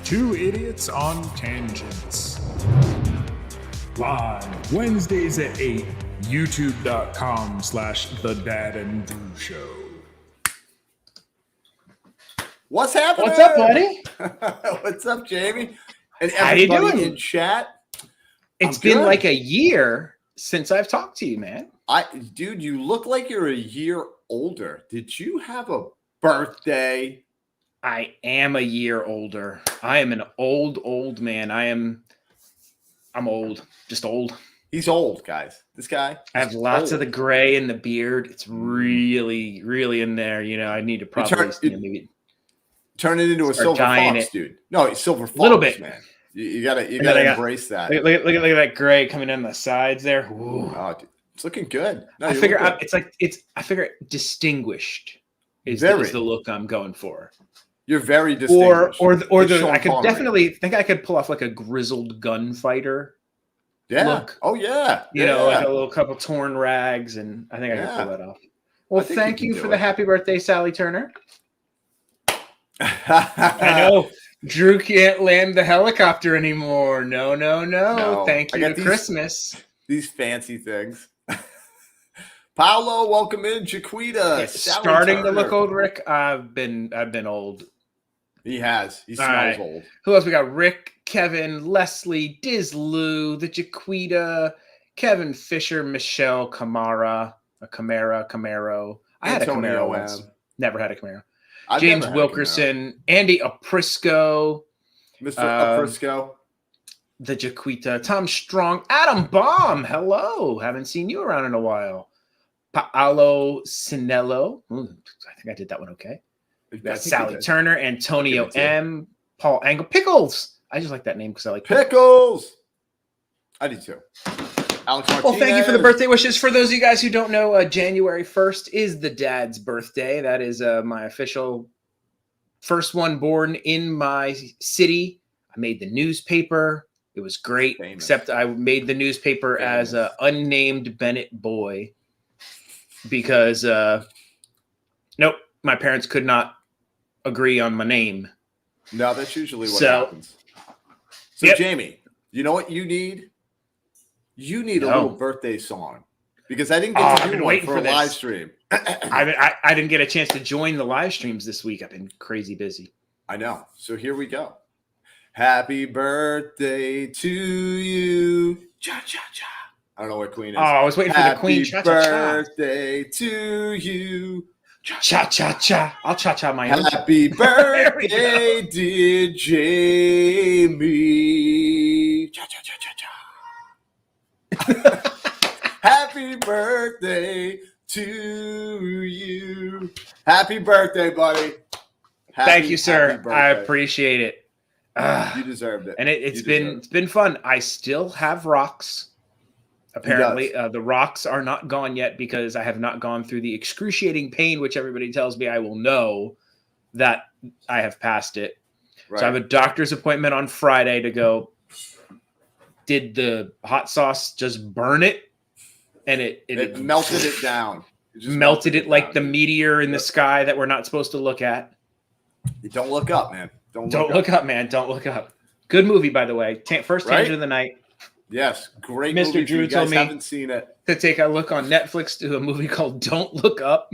Two Idiots on Tangents. Live Wednesdays at 8, youtube.com/The Dad and Drew Show. What's happening? What's up, buddy? What's up, Jamie? And How you everybody doing? in chat. It's I'm been good. like a year since I've talked to you, man. Dude, you look like you're a year older. Did you have a birthday? I am a year older. I am an old man. I'm old, just old. He's old, guys. This guy. I have lots of the gray in the beard. It's really, really in there. You know, I need to probably maybe turn it into a start silver dyeing fox, it. dude. No, it's silver fox, Little bit. man. You gotta embrace that. Look at that gray coming in the sides there. Ooh. Oh, dude, it's looking good. No, I figure distinguished is the look I'm going for. You're very distinguished. I could definitely think I could pull off like a grizzled gunfighter. Yeah. Look. Oh yeah. You know, like a little couple torn rags, and I think I could pull that off. Well, thank you for the happy birthday, Sally Turner. I know Drew can't land the helicopter anymore. No. Thank you to Christmas. These fancy things. Paolo, welcome in. Jaquita. Starting to look old, Rick. I've been old. He has. He smells old. Who else we got? Rick, Kevin, Leslie, Diz Lou, the Jaquita, Kevin Fisher, Michelle, Camaro. I had a Camaro once. Never had a Camaro. James Wilkerson, Andy Aprisco. Mr. Aprisco. The Jaquita, Tom Strong, Adam Baum. Hello. Haven't seen you around in a while. Paolo Sinello. I think I did that one okay. We got Sally Turner, Antonio M, Paul Angle, Pickles. I just like that name because I like Pickles. I do too. Alex Martinez. Well, thank you for the birthday wishes. For those of you guys who don't know, January 1st is the dad's birthday. That is my official first one born in my city. I made the newspaper. It was great, except I made the newspaper as an unnamed Bennett boy because, nope, my parents could not agree on my name. No, that's usually what happens. So, Jamie, you know what you need? You need a little birthday song because I didn't get to do one for a live stream. I didn't get a chance to join the live streams this week. I've been crazy busy. I know. So here we go. Happy birthday to you. Cha cha cha. I don't know what Queen is. Oh, I was waiting for the Queen. Happy birthday to you. Cha cha cha. I'll cha cha my own. Happy birthday, dear Jamie. Cha cha cha cha cha. Happy birthday to you. Happy birthday, buddy. Thank you, sir. I appreciate it. You deserved it. And it's been fun. I still have rocks. Apparently, the rocks are not gone yet because I have not gone through the excruciating pain, which everybody tells me I will know that I have passed it. Right. So I have a doctor's appointment on Friday to go. Did the hot sauce just burn it? And it melted it down. It melted it like the meteor in the sky that we're not supposed to look at. Don't look up, man. Don't look up, man. Don't look up. Good movie, by the way. First Tangent of the Night. Yes, great Mr. movie. Drew you guys told me haven't seen it to take a look on Netflix to a movie called Don't Look Up.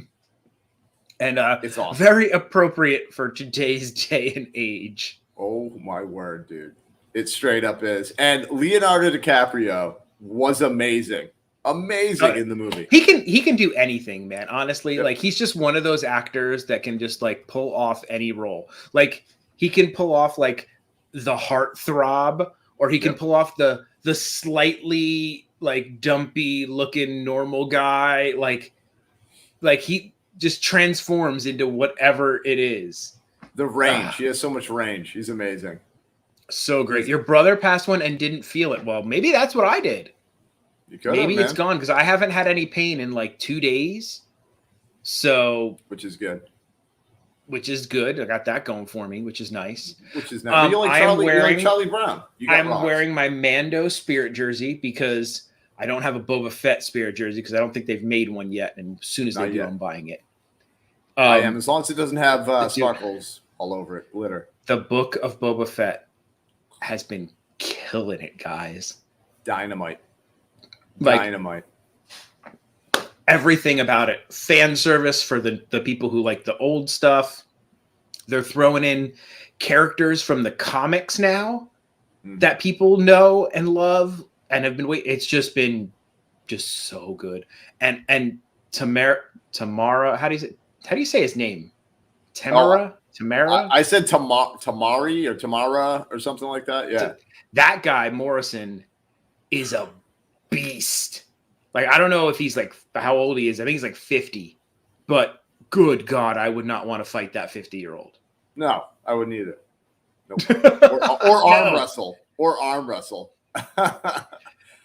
And it's awesome. Very appropriate for today's day and age. Oh, my word, dude. It straight up is. And Leonardo DiCaprio was amazing. Amazing in the movie. He can do anything, man. Honestly, like he's just one of those actors that can just like pull off any role. Like he can pull off like the heartthrob, or he can pull off the slightly like dumpy looking normal guy. Like he just transforms into whatever it is. The range. He has so much range. He's amazing. So great. Your brother passed one and didn't feel it. Well, maybe that's what I did. Maybe it's gone because I haven't had any pain in like 2 days. So, which is good. I got that going for me, which is nice. You like Charlie Brown. I'm wearing my Mando Spirit jersey because I don't have a Boba Fett Spirit jersey because I don't think they've made one yet. And as soon as they do, I'm buying it. I am, as long as it doesn't have sparkles all over it, glitter. The Book of Boba Fett has been killing it, guys. Dynamite. Like, Dynamite. Everything about it. Fan service for the people who like the old stuff. They're throwing in characters from the comics now that people know and love and have been waiting. It's just been so good. And Tamara, how do you say his name? Tamara? Tamara? I said Tamari or Tamara or something like that. Yeah. That guy, Morrison, is a beast. Like, I don't know if he's like how old he is. I think he's like 50. But good God, I would not want to fight that 50-year-old. No, I wouldn't either. Nope. Or arm wrestle. Or arm wrestle.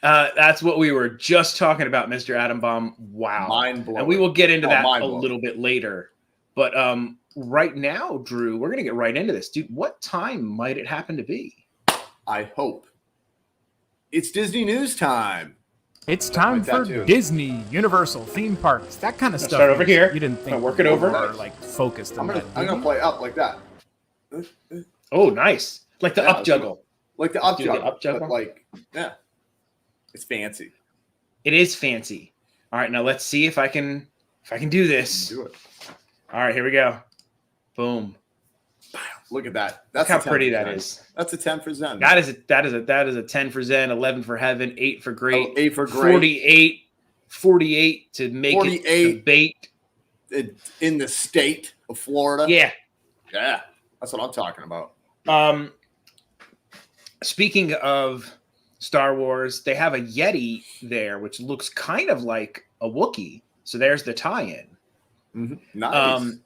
That's what we were just talking about, Mr. Adam Bomb. Wow. Mind blowing. And we will get into that a little bit later. But right now, Drew, we're going to get right into this. Dude, what time might it happen to be? I hope. It's Disney news time. It's time for Disney, Universal, theme parks, that kind of stuff. Start over here. You didn't think work it over. Or like focused on that. I'm gonna play up like that. Oh, nice. Like the up juggle. Like the up juggle. Up juggle. Like, yeah. It's fancy. It is fancy. All right, now let's see if I can do this. Do it. All right, here we go. Boom. Look at that. That's how pretty that is. That's a 10 for Zen. That is a 10 for Zen, 11 for Heaven, 8 for Great. 8 for Great. 48 to make 48 it debate. In the state of Florida. Yeah. Yeah. That's what I'm talking about. Speaking of Star Wars, they have a Yeti there, which looks kind of like a Wookiee. So there's the tie-in. Mm-hmm. Nice.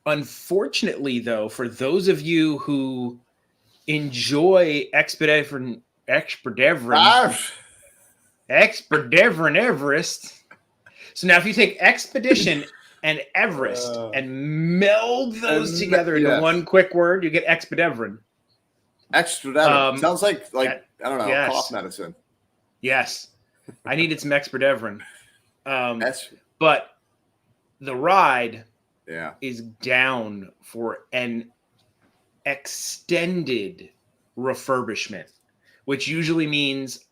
Unfortunately, though, for those of you who enjoy Expedition Everest. So now if you take Expedition and Everest and meld those together into one quick word, you get Expedition. Expedition. Sounds like I don't know, cough medicine. Yes. I needed some Expedition. But the ride is down for an extended refurbishment, which usually means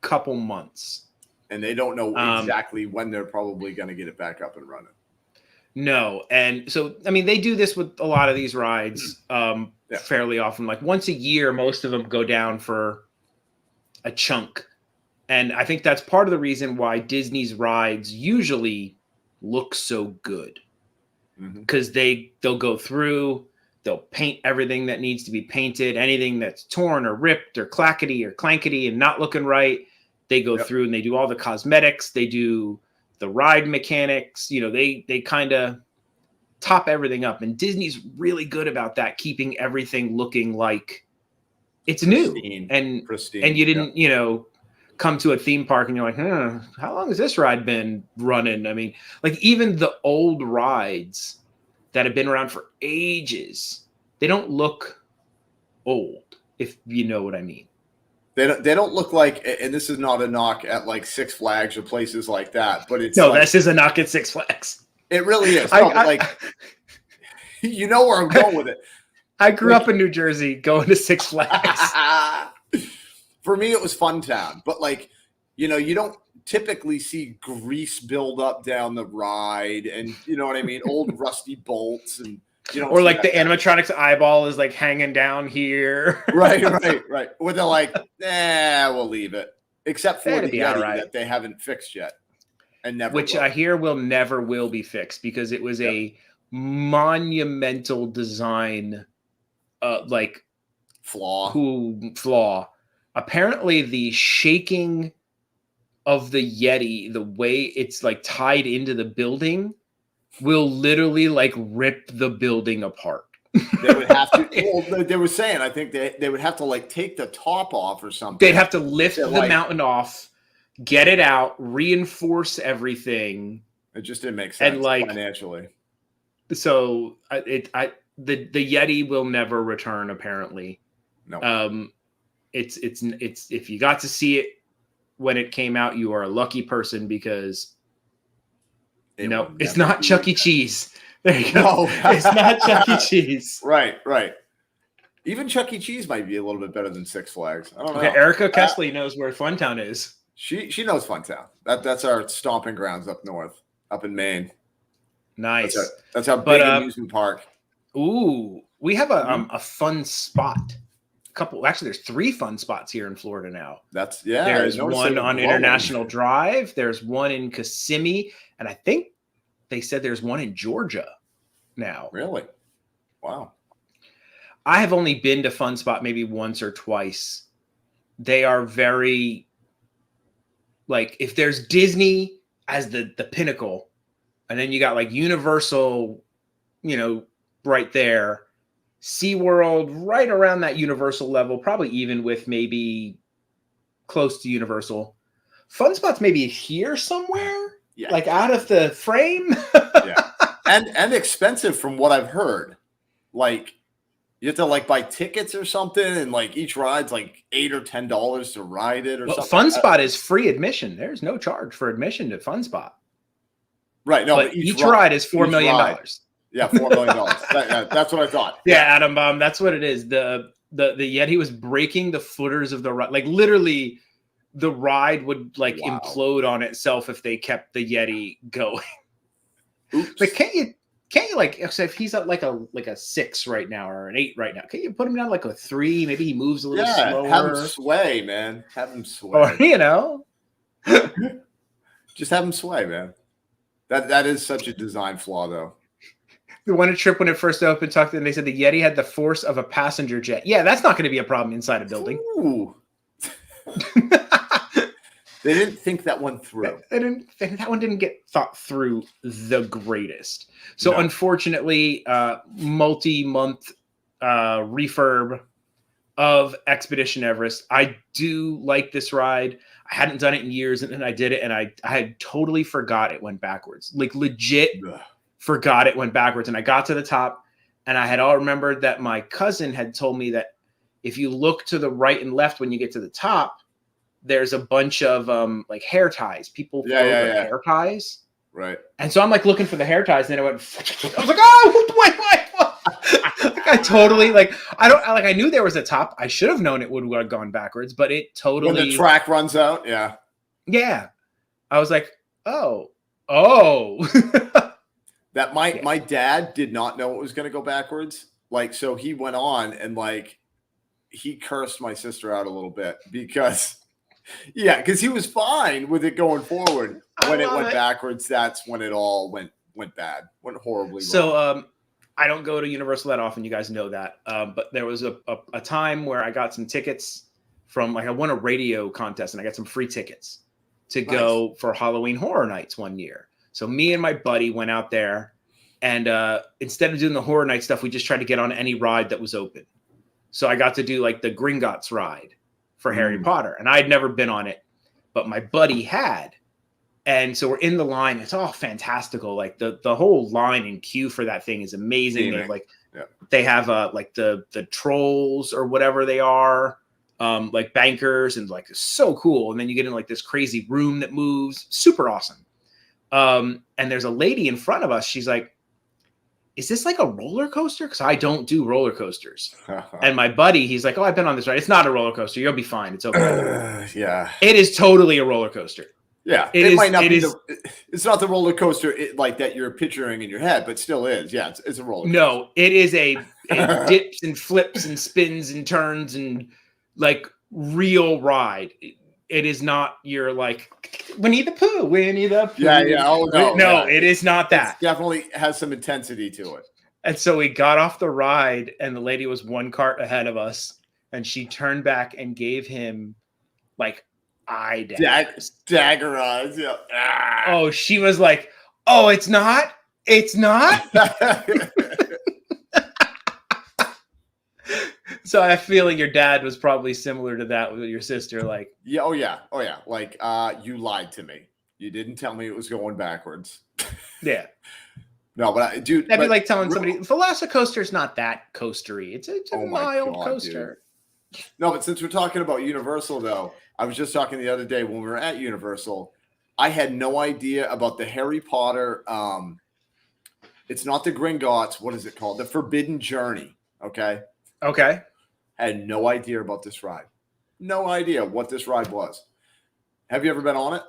a couple months. And they don't know exactly when they're probably going to get it back up and running. No. And so, I mean, they do this with a lot of these rides fairly often. Like once a year, most of them go down for a chunk. And I think that's part of the reason why Disney's rides usually look so good. Because they'll go through, they'll paint everything that needs to be painted, anything that's torn or ripped or clackety or clankety and not looking right. They go through and they do all the cosmetics. They do the ride mechanics. You know, they kind of top everything up. And Disney's really good about that, keeping everything looking like it's pristine, new and pristine. And you didn't, you know, come to a theme park and you're like, how long has this ride been running? I mean, like even the old rides that have been around for ages, they don't look old, if you know what I mean. They don't look like, and this is not a knock at like Six Flags or places like that, but it's this is a knock at Six Flags. It really is. Like you know where I'm going with it. I grew up in New Jersey going to Six Flags. For me, it was Funtown, but like, you know, you don't typically see grease build up down the ride, and you know what I mean, old rusty bolts, and you know, or like the animatronics eyeball is like hanging down here. right. Where they're like, we'll leave it, except for the Yeti that they haven't fixed yet, and never. Which I hear never will be fixed because it was a monumental design, like flaw. Apparently, the shaking of the Yeti, the way it's like tied into the building, will literally like rip the building apart. They would have to. Well, they were saying, I think they would have to like take the top off or something. They'd have to lift the mountain off, get it out, reinforce everything. It just didn't make sense, and like financially. So the Yeti will never return. Apparently, no. It's if you got to see it when it came out, you are a lucky person because it's not Chuck E. Cheese. There you go. No. It's not Chuck E. Cheese. Right. Even Chuck E. Cheese might be a little bit better than Six Flags. I don't know. Okay, Erica Kessley knows where Funtown is. She knows Funtown. That's our stomping grounds up north, up in Maine. Nice. That's our big amusement park. Ooh, we have a fun spot. Actually, there's 3 fun spots here in Florida now. There's one on International Drive. There's one in Kissimmee, and I think they said there's one in Georgia now. Really? Wow. I have only been to Fun Spot maybe once or twice. They are very, like, if there's Disney as the pinnacle, and then you got like Universal, right there. SeaWorld right around that Universal level, probably even with maybe close to Universal. Fun Spot's maybe here somewhere, like out of the frame. Yeah, and expensive from what I've heard. Like you have to like buy tickets or something, and like each ride's like $8 or $10 to ride it or something. Fun Spot is free admission. There's no charge for admission to Fun Spot. Right. No, but each ride is $4 million. Yeah, $4 million. That's what I thought. Yeah, Adam Bomb. That's what it is. The Yeti was breaking the footers of the ride. Like literally, the ride would like implode on itself if they kept the Yeti going. Oops. Like, can't you like if he's at like a 6 right now or an 8 right now? Can't you put him down like a 3? Maybe he moves a little slower. Have him sway, man. Have him sway. Or just have him sway, man. That is such a design flaw, though. The one trip when it first opened, talked and they said the Yeti had the force of a passenger jet. Yeah, that's not going to be a problem inside a building. Ooh. They didn't think that one through. That one didn't get thought through the greatest. So unfortunately, multi-month refurb of Expedition Everest. I do like this ride. I hadn't done it in years, and then I did it, and I had totally forgot it went backwards. Like legit. Forgot it went backwards, and I got to the top, and I had all remembered that my cousin had told me that if you look to the right and left when you get to the top, there's a bunch of like hair ties. People throw their hair ties, right? And so I'm like looking for the hair ties, and then I went. I was like, oh, wait. Like I totally I knew there was a top. I should have known it would have gone backwards, but it totally. When the track runs out, yeah. I was like, oh. That my dad did not know it was going to go backwards. Like, so he went on and like, he cursed my sister out a little bit because he was fine with it going forward. When it went backwards, that's when it all went bad, went horribly wrong. So, I don't go to Universal that often. You guys know that. But there was a time where I got some tickets from, like, I won a radio contest and I got some free tickets to go for Halloween Horror Nights one year. So me and my buddy went out there, and instead of doing the Horror Night stuff, we just tried to get on any ride that was open. So I got to do like the Gringotts ride for Harry Potter, and I'd never been on it, but my buddy had. And so we're in the line. It's all fantastical. Like the whole line and queue for that thing is amazing. They have like the trolls or whatever they are, like bankers, and like it's so cool. And then you get in like this crazy room that moves, super awesome. And there's a lady in front of us. She's like, is this like a roller coaster? Because I don't do roller coasters. And my buddy, he's like, oh, I've been on this ride. It's not a roller coaster. You'll be fine. It's okay. It is totally a roller coaster. Yeah. It might not be it's not the roller coaster like that you're picturing in your head, but still is. Yeah, it's a roller coaster. No, it is it dips and flips and spins and turns and like real ride. It is not your like Winnie the Pooh. Yeah. Oh, no, it is not that. It definitely has some intensity to it. And so we got off the ride, and the lady was one cart ahead of us, and she turned back and gave him like eye daggers. Dagger eyes. Yeah. Oh, she was like, "Oh, it's not. It's not." So I have a feeling your dad was probably similar to that with your sister. Like, oh yeah. Like, you lied to me. You didn't tell me it was going backwards. Yeah. No, but dude, that'd be like telling somebody Velocicoaster's not that coastery. It's a mild coaster. Dude. No, but since we're talking about Universal, though, I was just talking the other day when we were at Universal. I had no idea about the Harry Potter. It's not the Gringotts. What is it called? The Forbidden Journey. Okay. had no idea about this ride. No idea what this ride was. Have you ever been on it?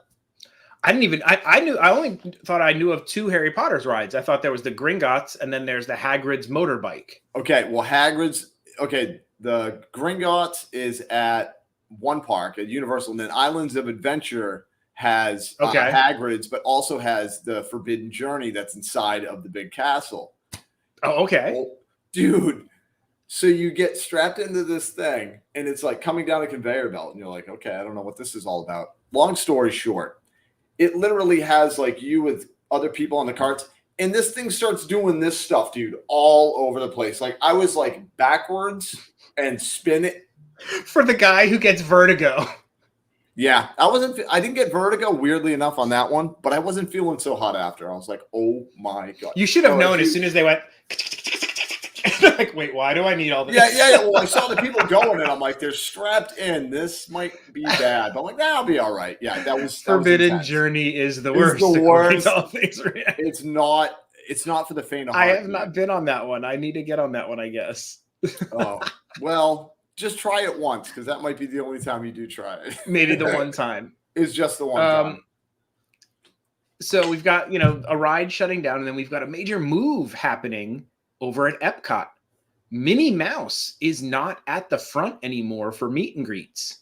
I didn't even. I only thought I knew of 2 Harry Potter's rides. I thought there was the Gringotts, and then there's the Hagrid's motorbike. Okay, well, Hagrid's. Okay, the Gringotts is at one park at Universal, and then Islands of Adventure has Hagrid's, but also has the Forbidden Journey that's inside of the big castle. Oh, okay. Oh, dude. So you get strapped into this thing, and it's like coming down a conveyor belt, and you're like, okay, I don't know what this is all about. Long story short, it literally has like you with other people on the carts, and this thing starts doing this stuff, dude, all over the place. Like I was like backwards and spin it. For the guy who gets vertigo. Yeah, I didn't get vertigo, weirdly enough, on that one, but I wasn't feeling so hot after. I was like, oh my God. You should have known as soon as they went, like, wait, why do I need all this? Yeah. Well, I saw the people going, and I'm like, they're strapped in. This might be bad. But I'm like, I'll be all right. Yeah, that was Forbidden Journey is the worst. It's the worst. It's not for the faint of heart. I have not been on that one. I need to get on that one, I guess. Oh, well, just try it once, because that might be the only time you do try it. Maybe the one time. It's just the one time. So we've got, a ride shutting down, and then we've got a major move happening over at Epcot. Minnie Mouse is not at the front anymore for meet and greets.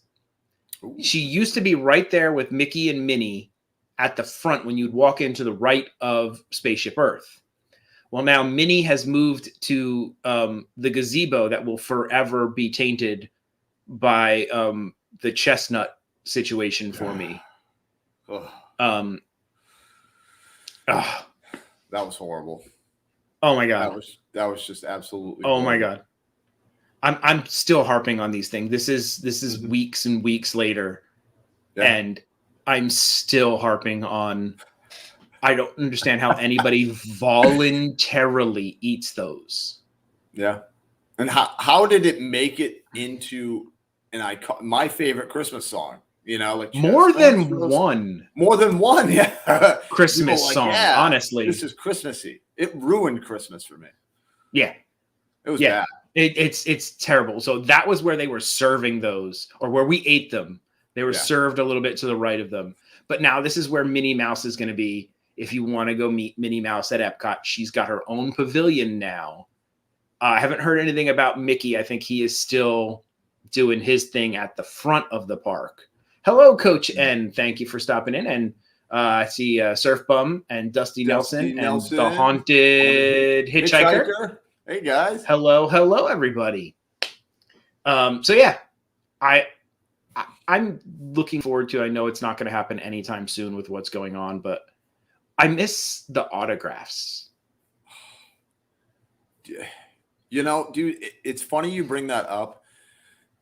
Ooh. She used to be right there with Mickey and Minnie at the front when you'd walk into the right of Spaceship Earth. Well, now Minnie has moved to the gazebo that will forever be tainted by the chestnut situation for me. That was horrible. Oh my God. That was just absolutely. Oh my God. I'm still harping on these things. This is weeks and weeks later. Yeah. And I'm still harping on. I don't understand how anybody voluntarily eats those. Yeah. And how did it make it into my favorite Christmas song? Like more than one. Yeah. Christmas song, honestly. This is Christmassy. It ruined Christmas for me. Yeah. It was bad. It's terrible. So that was where they were serving those, or where we ate them. They were served a little bit to the right of them. But now this is where Minnie Mouse is going to be. If you want to go meet Minnie Mouse at Epcot, she's got her own pavilion now. I haven't heard anything about Mickey. I think he is still doing his thing at the front of the park. Hello, Coach N. Thank you for stopping in. And I see Surf Bum and Dusty Nelson and the Haunted Hitchhiker. Hey, guys. Hello, everybody. So, yeah, I'm looking forward to, I know it's not going to happen anytime soon with what's going on, but I miss the autographs. Dude, it's funny you bring that up.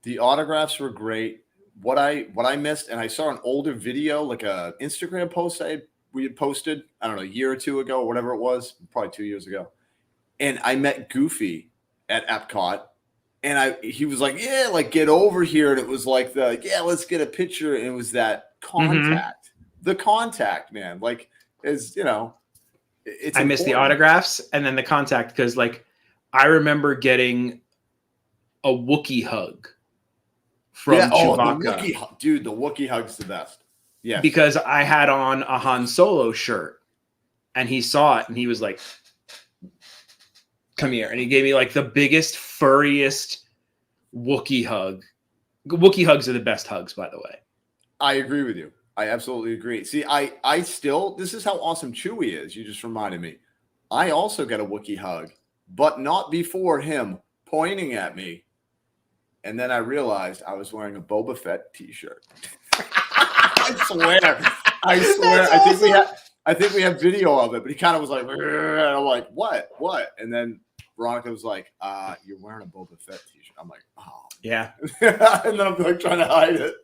The autographs were great. What I missed, and I saw an older video, like a Instagram post we had posted, I don't know, a year or two ago, or whatever it was, probably 2 years ago. And I met Goofy at Epcot, and he was like, yeah, like get over here. And it was like let's get a picture. And it was that contact, the contact, man. Like, it's I miss the autographs and then the contact, because like I remember getting a Wookiee hug from Chewbacca. The Wookiee hug's the best. Yeah, because I had on a Han Solo shirt, and he saw it, and he was like, "Come here," and he gave me like the biggest, furriest Wookiee hug. Wookiee hugs are the best hugs, by the way. I agree with you. I absolutely agree. See, I still, this is how awesome Chewie is. You just reminded me. I also got a Wookiee hug, but not before him pointing at me. And then I realized I was wearing a Boba Fett t-shirt. I swear. I think we have video of it, but he kind of was like, and I'm like, what? And then Veronica was like, you're wearing a Boba Fett t-shirt. I'm like, oh. Yeah. And then I'm like trying to hide it.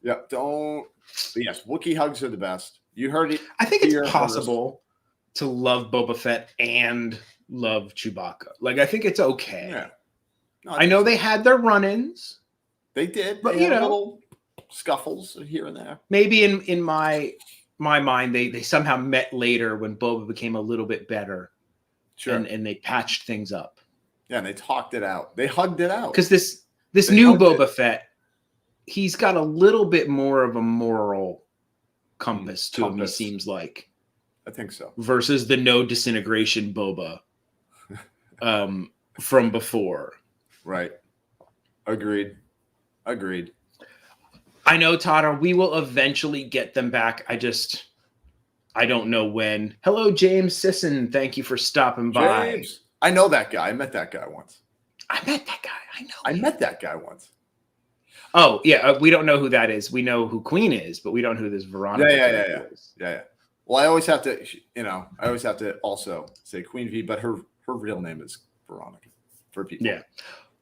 Yeah, don't. But yes, Wookiee hugs are the best. You heard it. I think it's possible to love Boba Fett and love Chewbacca. Like, I think it's okay. Yeah. No, I know they had their run-ins. They did, but little scuffles here and there. Maybe in my mind, they somehow met later when Boba became a little bit better. Sure. And they patched things up. Yeah, and they talked it out. They hugged it out. Because this new Boba Fett, he's got a little bit more of a moral compass to him, he seems like. I think so. Versus the no disintegration Boba from before. Right. Agreed. I know, Tata, we will eventually get them back. I don't know when. Hello, James Sisson. Thank you for stopping by. James. I know that guy. I met that guy once. I met that guy once. Oh, yeah. We don't know who that is. We know who Queen is, but we don't know who this Veronica is. Yeah. Well, I always have to also say Queen V, but her real name is Veronica for people. Yeah.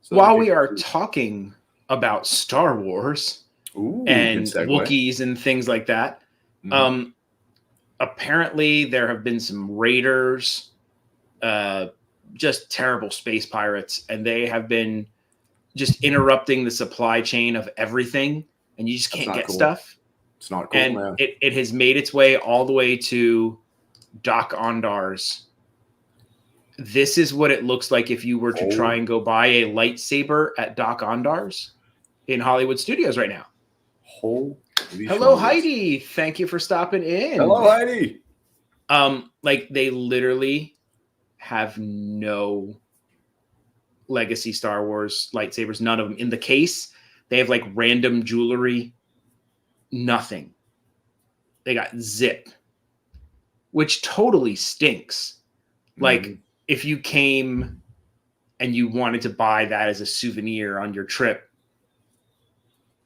So while we are talking about Star Wars and Wookiees and things like that, apparently there have been some raiders, just terrible space pirates, and they have been just interrupting the supply chain of everything, and you just can't get stuff. It's not cool, and man. It has made its way all the way to Doc Ondar's. This is what it looks like if you were to try and go buy a lightsaber at Doc Ondar's in Hollywood Studios right now. Hello, Heidi. Thank you for stopping in. Hello, Heidi. Like they literally have no legacy Star Wars lightsabers, none of them. In the case, they have like random jewelry, nothing. They got zip, which totally stinks. Like if you came and you wanted to buy that as a souvenir on your trip,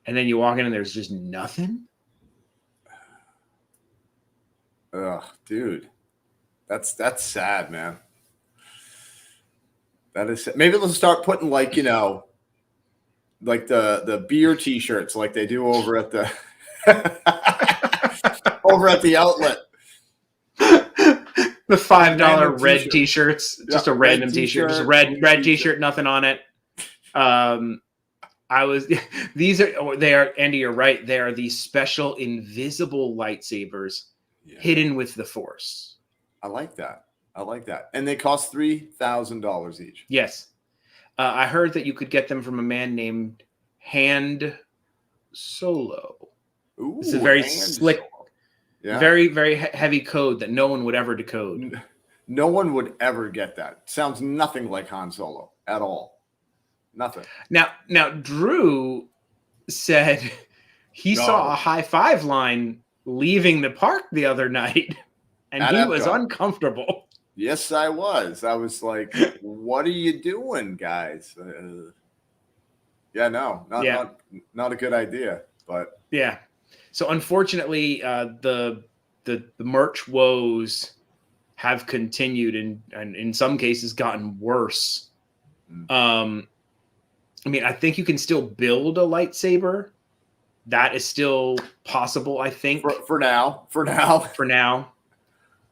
and then you walk in and there's just nothing. Ugh, dude, that's sad, man. That is, maybe they'll start putting like the beer T-shirts like they do over at the outlet. The $5 red T-shirts, just a random T-shirt, just a red T-shirt, nothing on it. They are, Andy, you're right. They are these special invisible lightsabers hidden with the Force. I like that. And they cost $3,000 each. Yes. I heard that you could get them from a man named Hand Solo. Ooh, it's a very slick, very, very heavy code that no one would ever decode. No one would ever get that. Sounds nothing like Han Solo at all. Nothing. Now Drew said he saw a high five line leaving the park the other night, and he was uncomfortable. Yes, I was. I was like, "What are you doing, guys?" Not a good idea. But yeah. So unfortunately, the merch woes have continued and in some cases gotten worse. I mean, I think you can still build a lightsaber. That is still possible, I think. For now.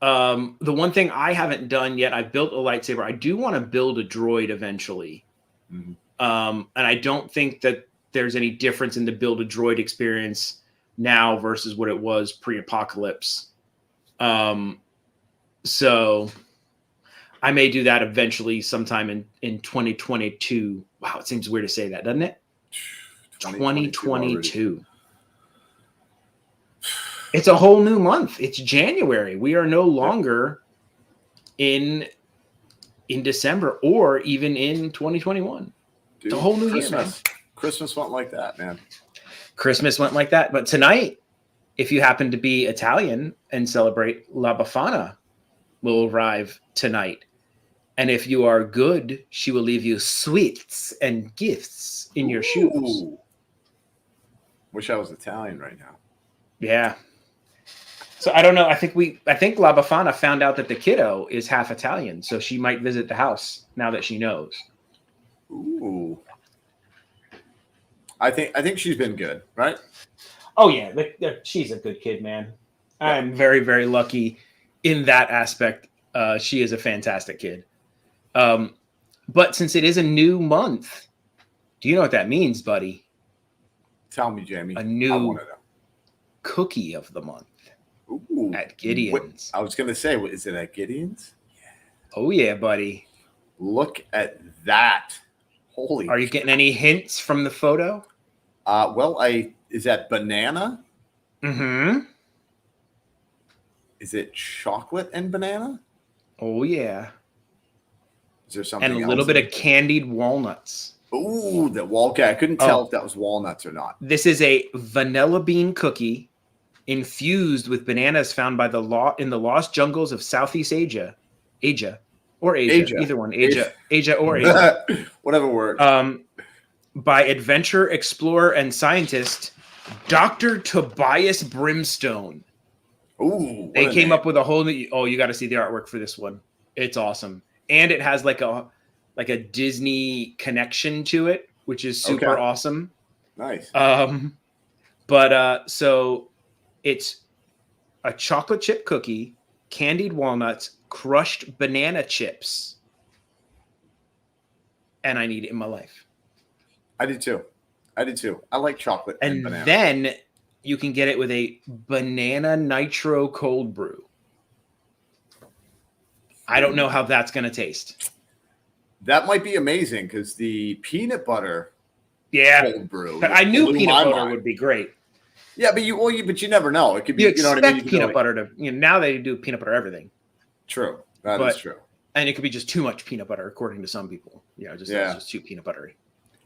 The one thing I haven't done yet, I've built a lightsaber. I do want to build a droid eventually. And I don't think that there's any difference in the build a droid experience now versus what it was pre-apocalypse. So I may do that eventually sometime in 2022. Wow, it seems weird to say that, doesn't it? 2022. It's a whole new month. It's January. We are no longer in December or even in 2021. Dude, it's a whole new year, man. Christmas went like that, man. Christmas went like that. But tonight, if you happen to be Italian and celebrate La Befana, will arrive tonight. And if you are good, she will leave you sweets and gifts in your shoes. Wish I was Italian right now. Yeah. So I don't know. I think La Befana found out that the kiddo is half Italian, so she might visit the house now that she knows. Ooh. I think she's been good, right? Oh yeah, she's a good kid, man. Yeah. I'm very, very lucky in that aspect. She is a fantastic kid. But since it is a new month, do you know what that means, buddy? Tell me, Jamie. A new cookie of the month. Ooh. At Gideon's. I was going to say, is it at Gideon's? Yeah. Oh, yeah, buddy. Look at that. Holy. Are you getting any hints from the photo? Well, is that banana? Mm-hmm. Is it chocolate and banana? Oh, yeah. Is there something And a else little bit in of candied walnuts. Ooh, okay. I couldn't tell if that was walnuts or not. This is a vanilla bean cookie infused with bananas found by in the lost jungles of Southeast Asia. Asia. Either one. Asia or Asia. Whatever works. By adventurer, explorer, and scientist Dr. Tobias Brimstone. Ooh, they came up with a whole new. Oh, you got to see the artwork for this one. It's awesome, and it has like a Disney connection to it, which is super awesome. Nice. So it's a chocolate chip cookie, candied walnuts, crushed banana chips, and I need it in my life. I did too. I like chocolate and banana. Then you can get it with a banana nitro cold brew. I don't know how that's going to taste. That might be amazing because the peanut butter cold brew. I knew peanut butter would be great. Yeah, but you never know. It could be. You expect what I mean? Peanut butter to. Now they do peanut butter everything. True, that is true. And it could be just too much peanut butter, according to some people. It's just too peanut buttery.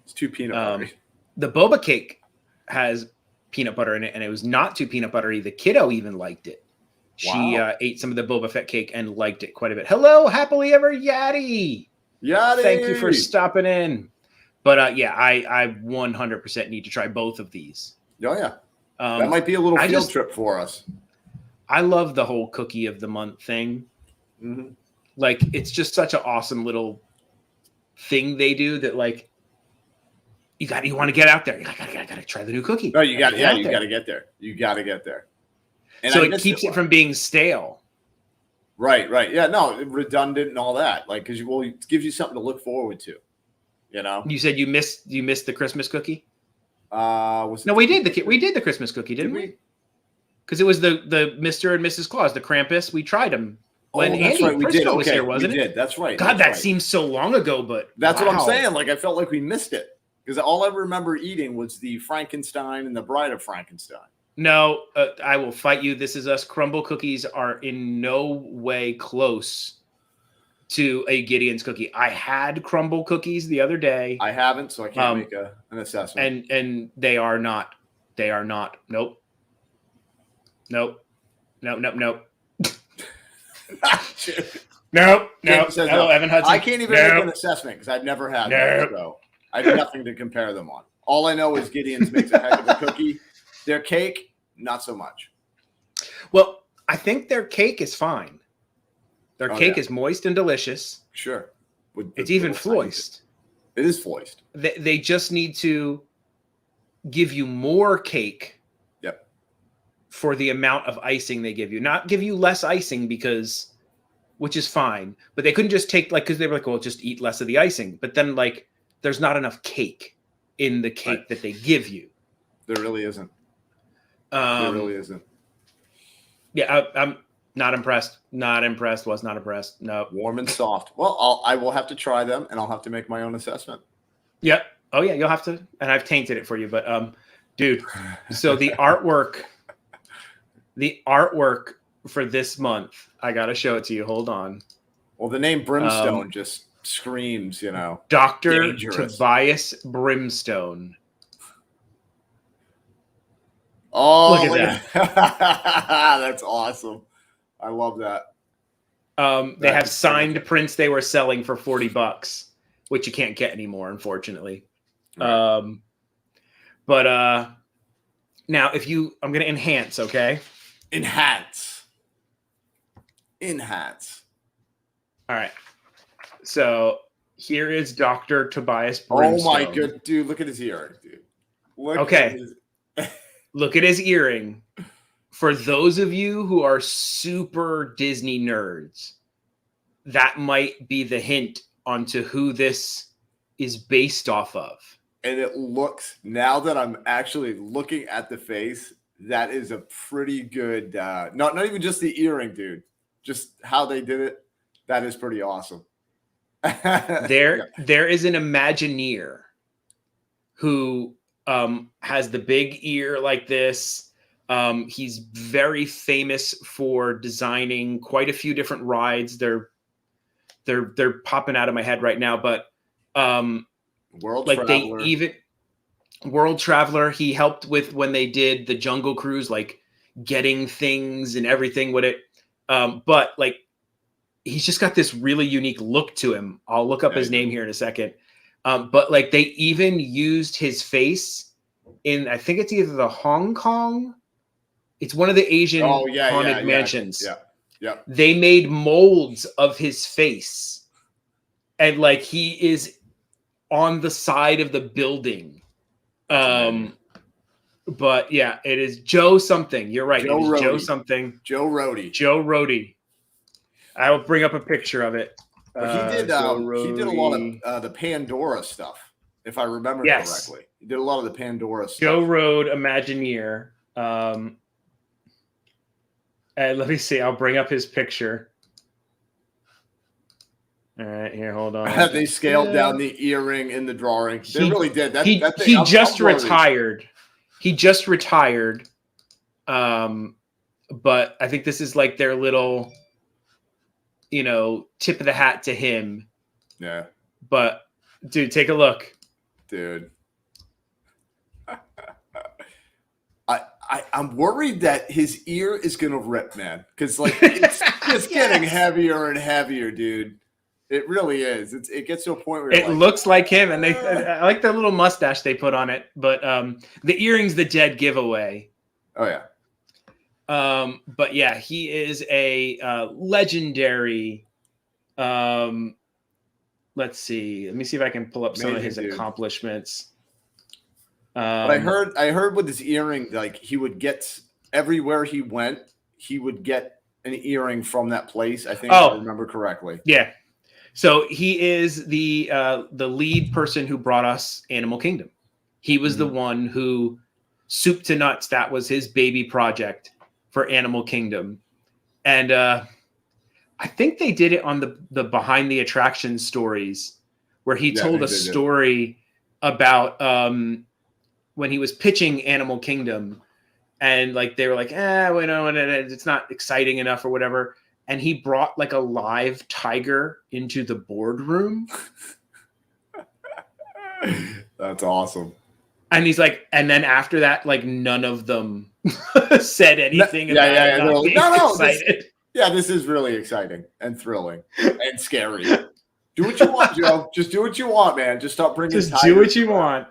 It's too peanut buttery. The boba cake has peanut butter in it, and it was not too peanut buttery. The kiddo even liked it. She ate some of the Boba Fett cake and liked it quite a bit. Hello, happily ever Yaddy. Yaddy. Thank you for stopping in. But I 100% need to try both of these. Oh yeah, that might be a little field trip for us. I love the whole cookie of the month thing. Mm-hmm. Like, it's just such an awesome little thing they do that, like, you want to get out there. I gotta try the new cookie. No, you got to get there. You got to get there. And so it keeps it from being stale. Right. Yeah, no, redundant and all that. Like, because it gives you something to look forward to. You know. You said you missed the Christmas cookie. We did the Christmas cookie, didn't we? Because it was the Mr. and Mrs. Claus, the Krampus. We tried them when Andy Prisco was here, wasn't it? That's right. God, that seems so long ago, but that's what I'm saying. Like, I felt like we missed it because all I remember eating was the Frankenstein and the Bride of Frankenstein. No, I will fight you. This Is Us. Crumble cookies are in no way close to a Gideon's cookie. I had crumble cookies the other day. I haven't, so I can't make an assessment. And they are not. They are not. Nope. Nope. Nope. Nope. Hello, Evan Hudson. I can't even make an assessment because I've never had them. So I have nothing to compare them on. All I know is Gideon's makes a heck of a cookie. Their cake, not so much. Well, I think their cake is fine. Their cake is moist and delicious. Sure. It's even foist. It is foist. They just need to give you more cake. Yep. For the amount of icing they give you. Not give you less icing which is fine. But they couldn't just take, because they were like, well, just eat less of the icing. But then, there's not enough cake in the cake that they give you. There really isn't. There really isn't. Yeah, I'm not impressed. Not impressed. Was not impressed. No. Warm and soft. Well, I will have to try them, and I'll have to make my own assessment. Yep. Oh yeah, you'll have to. And I've tainted it for you, but dude. So the artwork for this month, I gotta show it to you. Hold on. Well, the name Brimstone just screams, Dr. dangerous. Tobias Brimstone. Oh, look at that. That's awesome. I love that. They have signed prints they were selling for $40, which you can't get anymore, unfortunately. Right. But now I'm going to enhance, okay? Enhance. All right. So here is Dr. Tobias Brimstone. Oh my good dude, look at his earring, dude. Look at his earring. For those of you who are super Disney nerds, that might be the hint onto who this is based off of. And it looks, now that I'm actually looking at the face, that is a pretty good, not even just the earring, dude. Just how they did it. That is pretty awesome. There is an Imagineer who has the big ear like this. He's very famous for designing quite a few different rides. They're popping out of my head right now, but World like Traveler. World Traveler. He helped with when they did the Jungle Cruise, like getting things and everything with it. But like he's just got this really unique look to him. I'll look up his name here in a second. But like they even used his face in, I think it's either the Hong Kong. It's one of the Asian haunted mansions. Yeah. They made molds of his face. And like he is on the side of the building. But yeah, it is Joe something. You're right. Joe Rohde. Joe something. Joe Rohde. Joe Rohde. I will bring up a picture of it. But he did a lot of the Pandora stuff, if I remember correctly. He did a lot of the Pandora stuff. Joe Rohde, Imagineer. And let me see. I'll bring up his picture. All right, here, hold on. They scaled down the earring in the drawing. They really did. He just retired. He just retired. But I think this is like their little, tip of the hat to him. Yeah. But dude, take a look. Dude. I'm worried that his ear is gonna rip, man. Because like it's just getting heavier and heavier, dude. It really is. It gets to a point where it looks like him, and I like the little mustache they put on it. But the earring's the dead giveaway. Oh yeah. But yeah, he is a legendary. Let's see. Let me see if I can pull up some of his accomplishments. But I heard with his earring, like he would get everywhere he went, he would get an earring from that place. I think if I remember correctly. Yeah. So he is the lead person who brought us Animal Kingdom. He was the one who, soup to nuts, that was his baby project for Animal Kingdom. And I think they did it on the behind the attraction stories where he told a story about when he was pitching Animal Kingdom and like they were like, it's not exciting enough or whatever. And he brought like a live tiger into the boardroom. That's awesome. And he's like, and then after that, like none of them said anything about not being excited. This is really exciting and thrilling and scary. Do what you want, Joe. Just do what you want, man. Just stop bringing. Just do what you want.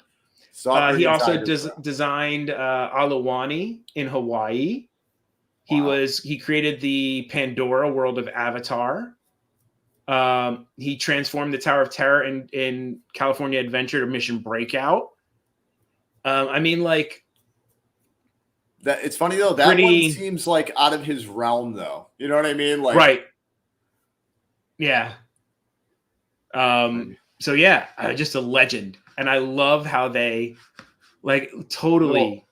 He also designed Aulani in Hawaii. He created the Pandora world of Avatar. He transformed the Tower of Terror in California Adventure to Mission Breakout. I mean, like that. It's funny though. That one seems like out of his realm, though. You know what I mean? Like, right? Yeah. So yeah, just a legend, and I love how they like totally.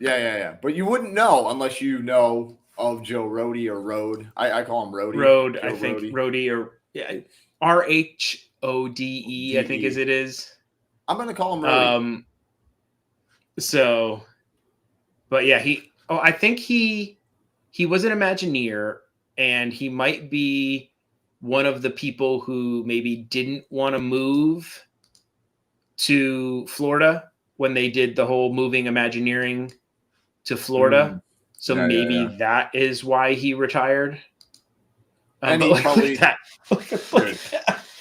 Yeah. But you wouldn't know unless you know of Joe Rohde or Rohde. I call him Rohde. Rohde, I think Rohde or RHODE, I think it is. I'm gonna call him Rohde. So, but yeah, I think he was an Imagineer, and he might be one of the people who maybe didn't want to move to Florida when they did the whole moving Imagineering to Florida. So maybe that is why he retired. And he probably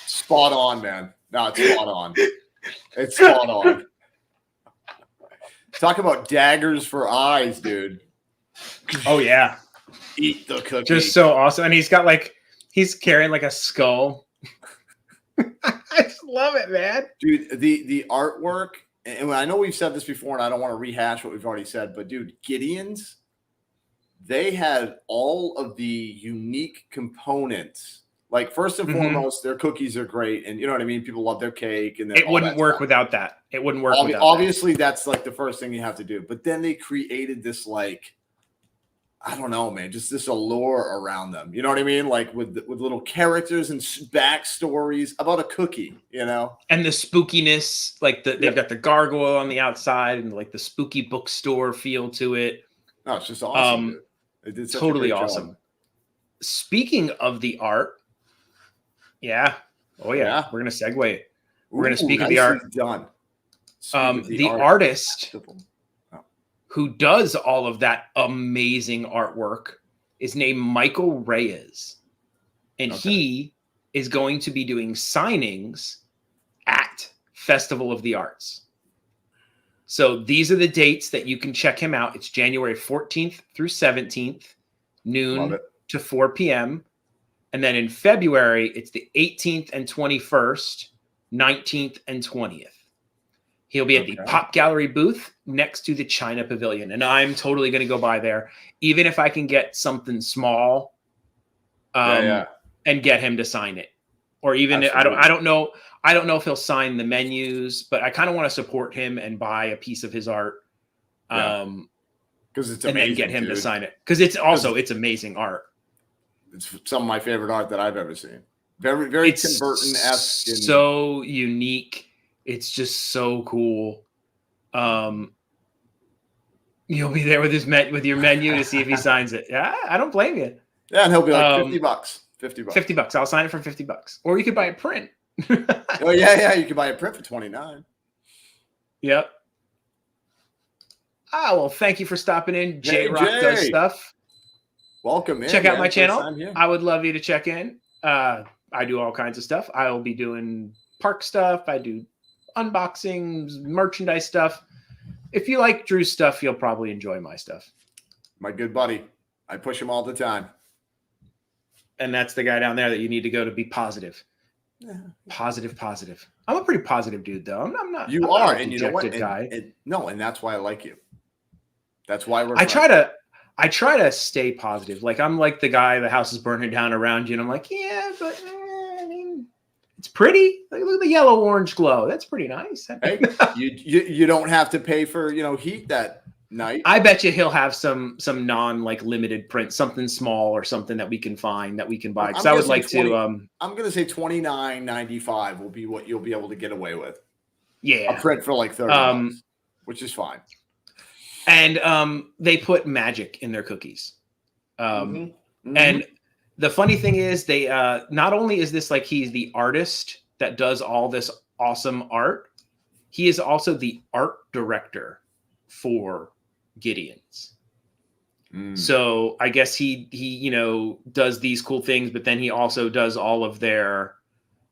spot on, man. No, it's spot on. It's spot on. Talk about daggers for eyes, dude. Oh yeah. Eat the cookie. Just so awesome. And he's carrying like a skull. I just love it, man. Dude, the artwork, and I know we've said this before, and I don't want to rehash what we've already said, but dude, Gideon's, they had all of the unique components. Like, first and foremost, their cookies are great, and you know what I mean? People love their cake. And it wouldn't work without that. It wouldn't work without obviously, that's like the first thing you have to do. But then they created this like I don't know, man, just this allure around them. You know what I mean? Like with little characters and backstories about a cookie, you know? And the spookiness, like they've got the gargoyle on the outside and like the spooky bookstore feel to it. No, it's just awesome, dude. They did such a Totally great awesome. job. Speaking of the art, yeah. Oh, yeah. We're going to segue it. We're going to speak of the art. Done. The artist who does all of that amazing artwork is named Michael Reyes. And he is going to be doing signings at Festival of the Arts. So these are the dates that you can check him out. It's January 14th through 17th, noon to 4 p.m. And then in February, it's the 18th and 21st, 19th and 20th. He'll be at the Pop Gallery booth next to the China Pavilion. And I'm totally going to go by there, even if I can get something small and get him to sign it. Or even, I don't know if he'll sign the menus, but I kind of want to support him and buy a piece of his art. Because it's amazing, and then get him to sign it. Because it's amazing art. It's some of my favorite art that I've ever seen. Very, very Tim Burton-esque. So unique. It's just so cool. You'll be there with your menu to see if he signs it. Yeah, I don't blame you. Yeah, and he'll be like $50. $50. $50. I'll sign it for $50. Or you could buy a print. Oh yeah, you could buy a print for $29. Yep. Well, thank you for stopping in. J-Rock does stuff. Welcome in. Check out my channel. I would love you to check in. I do all kinds of stuff. I will be doing park stuff. I do unboxings, merchandise stuff. If you like Drew's stuff, you'll probably enjoy my stuff. My good buddy. I push him all the time. And that's the guy down there that you need to go to be positive. Yeah. Positive. I'm a pretty positive dude, though. I'm not. You are, and you know what? And that's why I like you. That's why we're. I try to stay positive. Like I'm like the guy, the house is burning down around you, and I'm like, yeah, but I mean, it's pretty. Like, look at the yellow orange glow. That's pretty nice. Hey, you don't have to pay for heat that night. I bet you he'll have some non like limited print, something small or something that we can find that we can buy. Because I would like to. I'm gonna say $29.95 will be what you'll be able to get away with. Yeah, a print for like $30, which is fine. And they put magic in their cookies. And the funny thing is, they not only is this like he's the artist that does all this awesome art, he is also the art director for Gideon's. So I guess he does these cool things, but then he also does all of their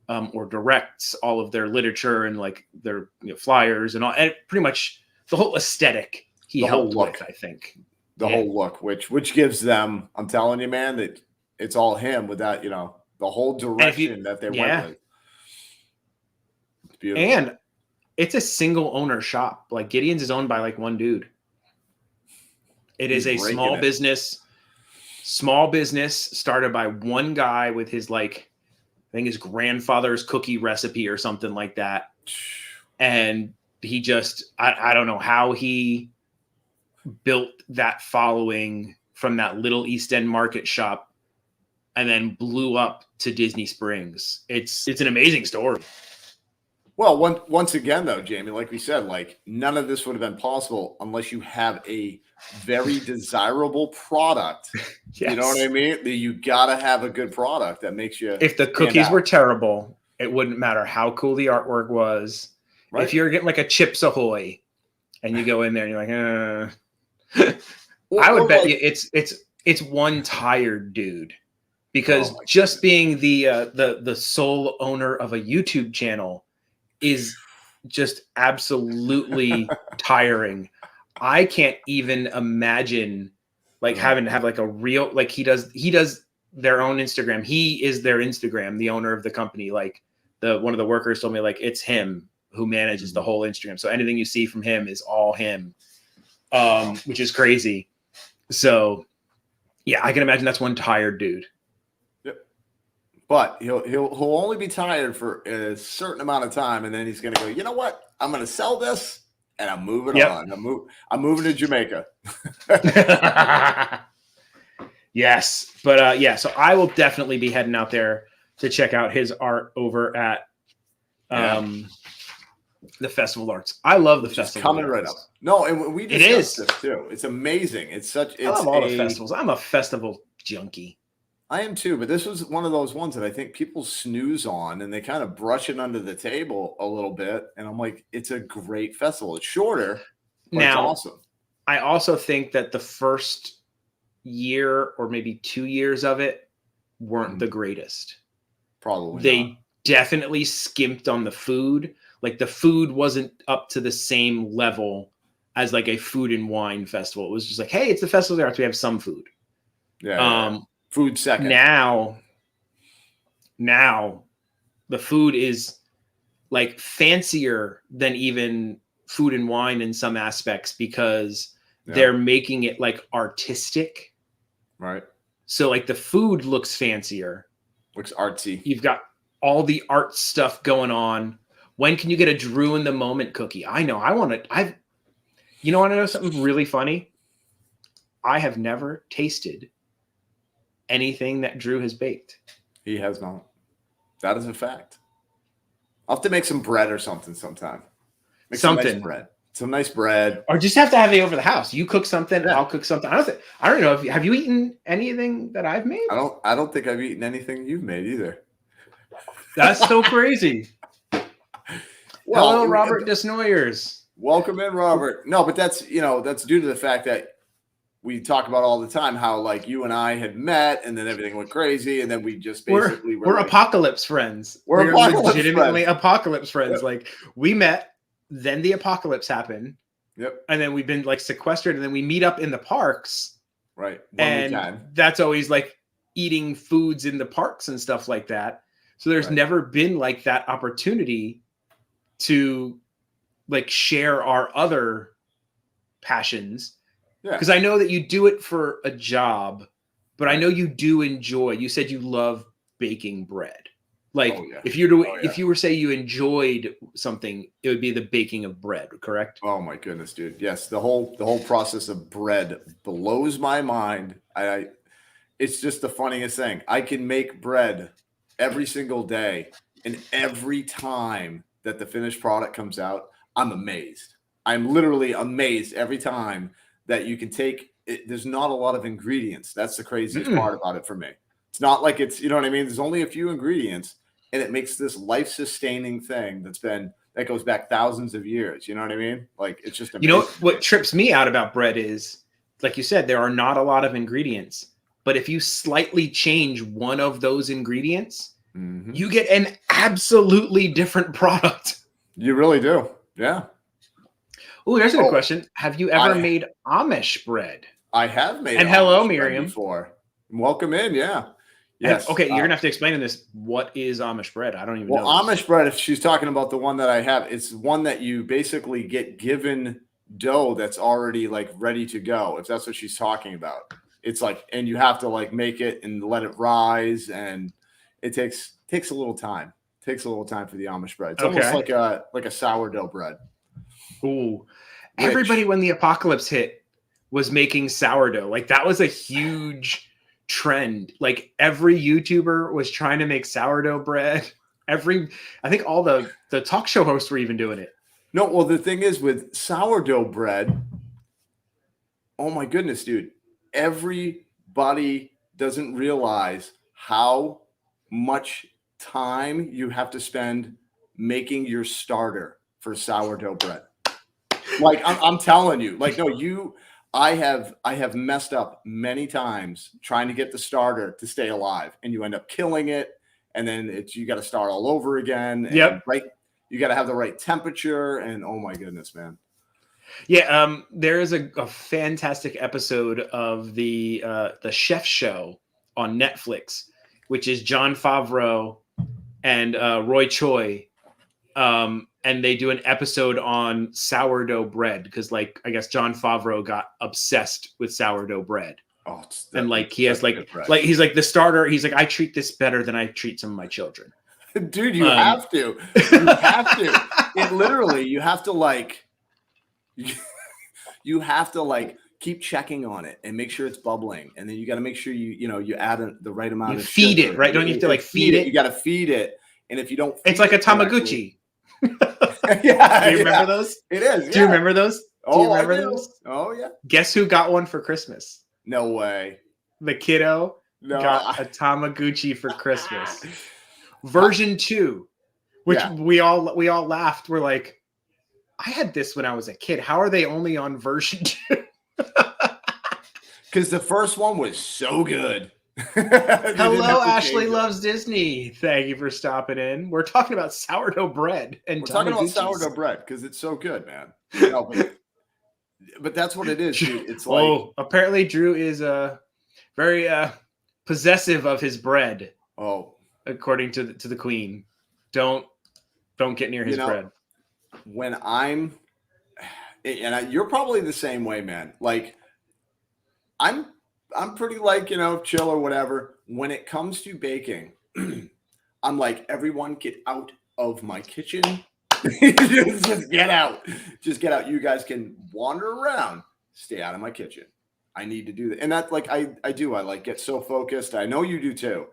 or directs all of their literature and like their flyers and all, and pretty much the whole aesthetic he helped with, I think. The whole look, which gives them, I'm telling you, man, that it's all him with that, the whole direction that they went with. It's beautiful. And it's a single owner shop. Like Gideon's is owned by like one dude. It is a small business started by one guy with his I think his grandfather's cookie recipe or something like that. And he just, I don't know how he built that following from that little East End market shop and then blew up to Disney Springs. It's an amazing story. Well, once again, though, Jamie, like we said, none of this would have been possible unless you have a very desirable product. Yes. You know what I mean? You got to have a good product that makes you. If the cookies were terrible, it wouldn't matter how cool the artwork was. Right. If you're getting like a Chips Ahoy and you go in there and you're like, I would bet you it's one tired dude, because just being the sole owner of a YouTube channel is just absolutely tiring. I can't even imagine having to have a real, he does their own Instagram. He is their Instagram, the owner of the company. One of the workers told me it's him who manages the whole Instagram. So anything you see from him is all him, which is crazy. So yeah, I can imagine that's one tired dude. But he'll only be tired for a certain amount of time, and then he's going to go, you know what? I'm going to sell this, and I'm moving on. I'm moving to Jamaica. Yes, but yeah, so I will definitely be heading out there to check out his art over at the Festival of Arts. I love the Festival coming of Arts. right up. No, and we discussed this too. It's amazing. I love all the festivals. I'm a festival junkie. I am too, but this was one of those ones that I think people snooze on and they kind of brush it under the table a little bit. And I'm like, it's a great festival. It's shorter, but it's awesome. I also think that the first year or maybe 2 years of it weren't the greatest. Probably they definitely skimped on the food. Like the food wasn't up to the same level as like a food and wine festival. It was just like, hey, it's the Festival of the Arts. We have some food. Yeah. Food second. Now the food is like fancier than even food and wine in some aspects because they're making it like artistic. Right. So like the food looks fancier. Looks artsy. You've got all the art stuff going on. When can you get a Drew in the moment cookie? I know. I want to. You know, want to know something really funny? I have never tasted anything that Drew has baked. He has not. That is a fact. I'll have to make some bread or something sometime. Make some nice bread. Some nice bread. Or just have to have it over the house. You cook something, I'll cook something. I don't know. Have you eaten anything that I've made? I don't think I've eaten anything you've made either. That's so crazy. Well, hello, Robert Desnoyers. Welcome in, Robert. No, but that's due to the fact that we talk about all the time how like you and I had met and then everything went crazy and then we just basically we're like, apocalypse friends. We're legitimately apocalypse friends. Yep. Like we met, then the apocalypse happened. Yep. And then we've been like sequestered and then we meet up in the parks. Right. And that's always like eating foods in the parks and stuff like that. So there's never been like that opportunity to like share our other passions. Yeah. Because I know that you do it for a job, but I know you do enjoy. You said you love baking bread. Like if you were say you enjoyed something, it would be the baking of bread, correct? Oh my goodness, dude. Yes, the whole process of bread blows my mind. It's just the funniest thing. I can make bread every single day, and every time that the finished product comes out, I'm amazed. I'm literally amazed every time that you can take it. There's not a lot of ingredients. That's the craziest part about it for me. It's not like it's, you know what I mean? There's only a few ingredients and it makes this life-sustaining thing that goes back thousands of years. You know what I mean? Like it's just amazing. You know what trips me out about bread is, like you said, there are not a lot of ingredients, but if you slightly change one of those ingredients, you get an absolutely different product. You really do. Yeah. Oh, there's a good question. Have you ever made Amish bread? I have made. And Amish hello, bread Miriam. Before. Welcome in. Yeah. Yes. And, okay, you're gonna have to explain in this. What is Amish bread? I don't even know. Well, Amish bread, if she's talking about the one that I have, it's one that you basically get given dough that's already like ready to go. If that's what she's talking about, it's like, and you have to like make it and let it rise, and it takes a little time. Takes a little time for the Amish bread. It's almost like a sourdough bread. Ooh. Everybody when the apocalypse hit was making sourdough. Like that was a huge trend. Like every YouTuber was trying to make sourdough bread. I think all the talk show hosts were even doing it. No, well, the thing is with sourdough bread, oh my goodness, dude. Everybody doesn't realize how much time you have to spend making your starter for sourdough bread. Like I'm telling you, like, no, I have messed up many times trying to get the starter to stay alive, and you end up killing it, and then you got to start all over again. And you got to have the right temperature, and oh my goodness, man. Yeah, there is a fantastic episode of the Chef Show on Netflix, which is Jon Favreau and Roy Choi. And they do an episode on sourdough bread because, like, I guess Jon Favreau got obsessed with sourdough bread. Oh, and like he has like he's like the starter. He's like, I treat this better than I treat some of my children. Dude, you have to. You have to. It literally, you have to like keep checking on it and make sure it's bubbling. And then you got to make sure you add the right amount of feed sugar. it, right? Don't you have to like feed it? You got to feed it. And if you don't, it's like a Tamagotchi. Yeah. Do you remember those? It is. Do you remember those? Do you remember those? Oh yeah. Guess who got one for Christmas? No way. The kiddo got a Tamagotchi for Christmas. Version 2, which we all laughed. We're like, I had this when I was a kid. How are they only on version 2? Because the first one was so good. Hello, Ashley Loves Disney. Thank you for stopping in. We're talking about sourdough bread. And we're talking about sourdough bread because it's so good, man. But that's what it is, dude. It's like apparently Drew is very possessive of his bread. Oh, according to the queen. Don't get near his bread. When you're probably the same way, man. Like I'm pretty like, chill or whatever. When it comes to baking, I'm like, everyone get out of my kitchen. Just get out. Just get out. You guys can wander around. Stay out of my kitchen. I need to do that. And that's like, I do. I like get so focused. I know you do too,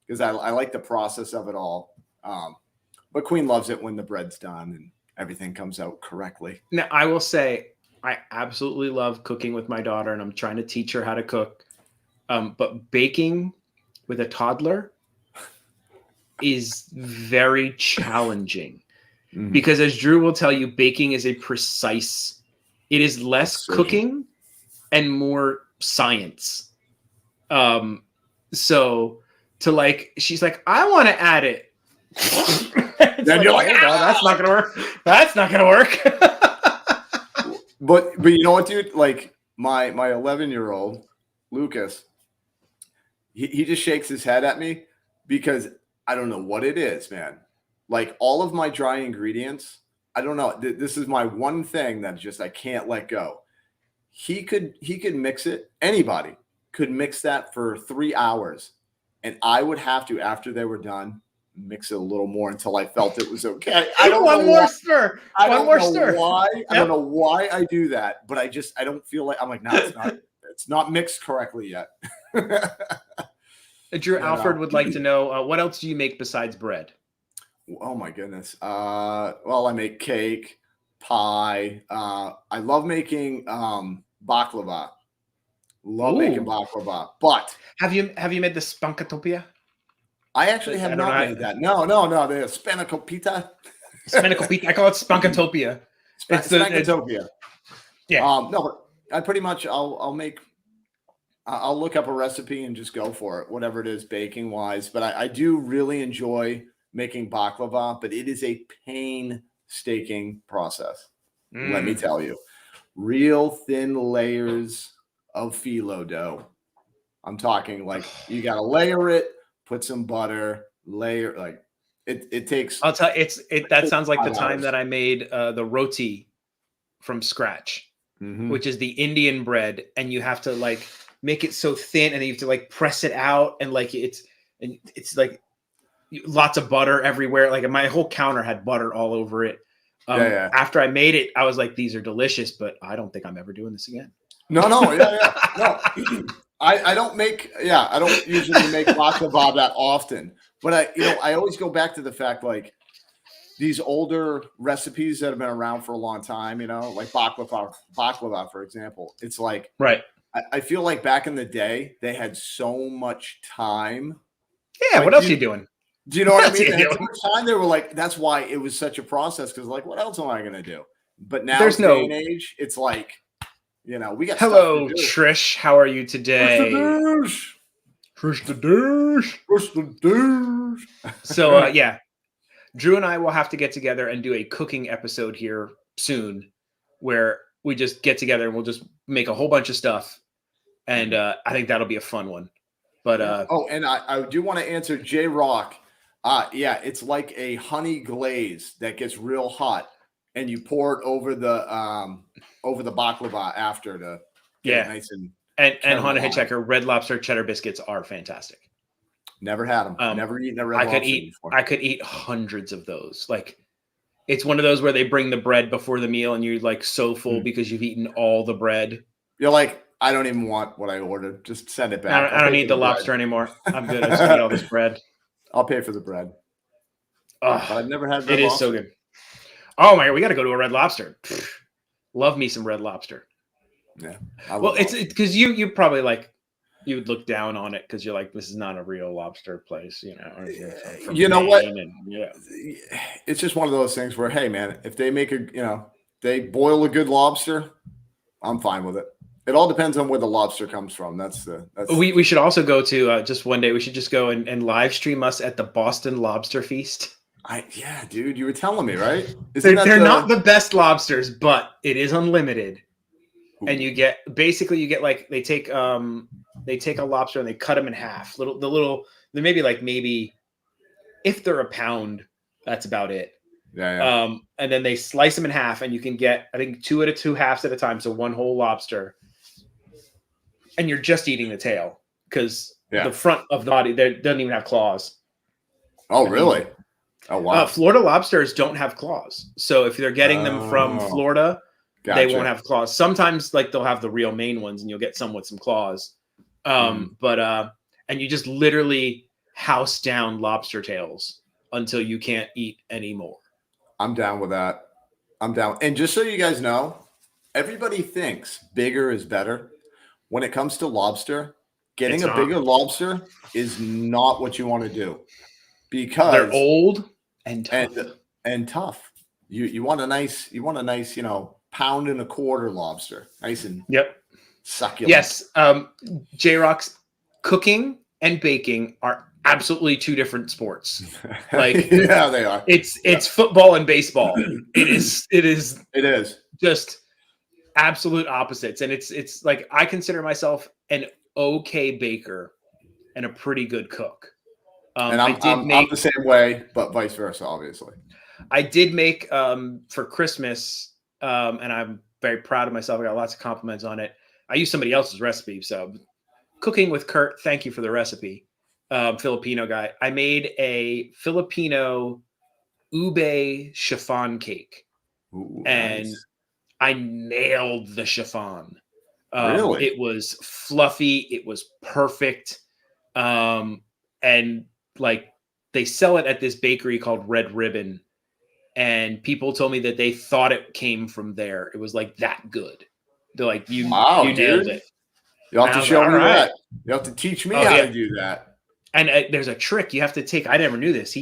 because I like the process of it all. But Queen loves it when the bread's done and everything comes out correctly. Now, I will say, I absolutely love cooking with my daughter, and I'm trying to teach her how to cook. But baking with a toddler is very challenging because, as Drew will tell you, baking is it is less cooking and more science. So she's like, I want to add it. Then you're like, no, that's not gonna work. That's not gonna work. But you know what, dude? Like my 11-year-old Lucas, he just shakes his head at me because I don't know what it is, man. Like all of my dry ingredients, I don't know. This is my one thing that just I can't let go. He could mix it. Anybody could mix that for 3 hours, and I would have to, after they were done, mix it a little more until I felt it was okay. I don't One know more why. stir. I One don't more know stir. why. Yep. I don't know why I do that, but I don't feel like I'm like, no, it's not. It's not mixed correctly yet. Drew Alfred would like to know what else do you make besides bread? Oh my goodness. Well, I make cake, pie. I love making baklava. Making baklava. But have you made the spankatopia? I actually have not made that. No. The spanakopita. Spanakopita. I call it spankatopia. Spankatopia. Yeah. No, but I pretty much I'll look up a recipe and just go for it, whatever it is, baking wise. But I do really enjoy making baklava, but it is a painstaking process. Let me tell you, real thin layers of phyllo dough. I'm talking like you got to layer it, put some butter, layer like it takes. I'll tell that sounds like the time that I made the roti from scratch, which is the Indian bread, and you have to like make it so thin, and then you have to like press it out, and like it's like lots of butter everywhere. Like my whole counter had butter all over it. After I made it, I was like, these are delicious, but I don't think I'm ever doing this again. No. I don't usually make baklava that often, but I always go back to the fact, like these older recipes that have been around for a long time, like baklava, for example, it's like, right. I feel like back in the day, they had so much time. Yeah. Like, what else are you doing? Do you know what I mean? They had so much time. They were like, that's why it was such a process. Cause like, what else am I going to do? But now there's day and age, it's like, we got. Hello, Trish. How are you today? Trish the douche. So, yeah, Drew and I will have to get together and do a cooking episode here soon where we just get together and we'll just make a whole bunch of stuff. And I think that'll be a fun one. But and I do want to answer J Rock. It's like a honey glaze that gets real hot, and you pour it over the baklava after to get it nice and Honda Hitchhiker Red Lobster cheddar biscuits are fantastic. Never had them. Never eaten a Red Lobster before. I could eat hundreds of those. Like it's one of those where they bring the bread before the meal, and you're like so full because you've eaten all the bread. You're like, I don't even want what I ordered. Just send it back. I don't need the lobster anymore. I'm good. I just eat all this bread. I'll pay for the bread. But I've never had Red It Lobster. is so good. Oh my God, we got to go to a Red Lobster. Love me some Red Lobster. Yeah. Well, it's because you probably like you would look down on it because you're like, this is not a real lobster place, you know. Or you're from you know Maine what? And, yeah. It's just one of those things where, hey, man, if they make they boil a good lobster, I'm fine with it. It all depends on where the lobster comes from. That's We should also go to just one day. We should just go and live stream us at the Boston Lobster Feast. Yeah, dude, you were telling me, right? They're not the best lobsters, but it is unlimited. Ooh. And you get like they take a lobster and they cut them in half. They're maybe if they're a pound, that's about it. Yeah. And then they slice them in half, and you can get I think 2 halves at a time, so one whole lobster. And you're just eating the tail because the front of the body doesn't even have claws. Oh, really? Oh, wow. Florida lobsters don't have claws. So if they're getting them from Florida, gotcha. They won't have claws. Sometimes like they'll have the real Maine ones and you'll get some with some claws. And you just literally house down lobster tails until you can't eat anymore. I'm down with that. I'm down. And just so you guys know, everybody thinks bigger is better. When it comes to lobster, getting a bigger lobster is not what you want to do because they're old and tough. And tough. You want a nice, pound and a quarter lobster. Nice and succulent. Yes. J-Rock's cooking and baking are absolutely two different sports. Like yeah, they are. It's football and baseball. It is just absolute opposites. And it's like I consider myself an okay baker and a pretty good cook. And I'm the same way, but vice versa, obviously. I did make for Christmas, and I'm very proud of myself. I got lots of compliments on it. I used somebody else's recipe. So Cooking with Kurt, thank you for the recipe. Filipino guy. I made a Filipino ube chiffon cake. Ooh, and nice. I nailed the chiffon. Really? It was fluffy. It was perfect. And like they sell it at this bakery called Red Ribbon. And people told me that they thought it came from there. It was like that good. They're like, you nailed it. You'll have to show me that. You have to teach me how to do that. And there's a trick you have to take. I never knew this.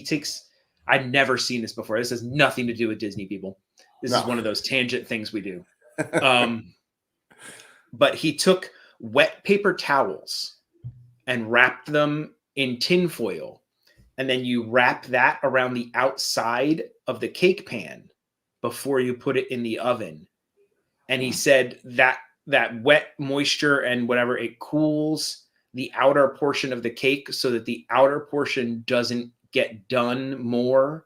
I'd never seen this before. This has nothing to do with Disney, people. This is one of those tangent things we do. But he took wet paper towels and wrapped them in tinfoil. And then you wrap that around the outside of the cake pan before you put it in the oven. And he said that wet moisture and whatever, it cools the outer portion of the cake so that the outer portion doesn't get done more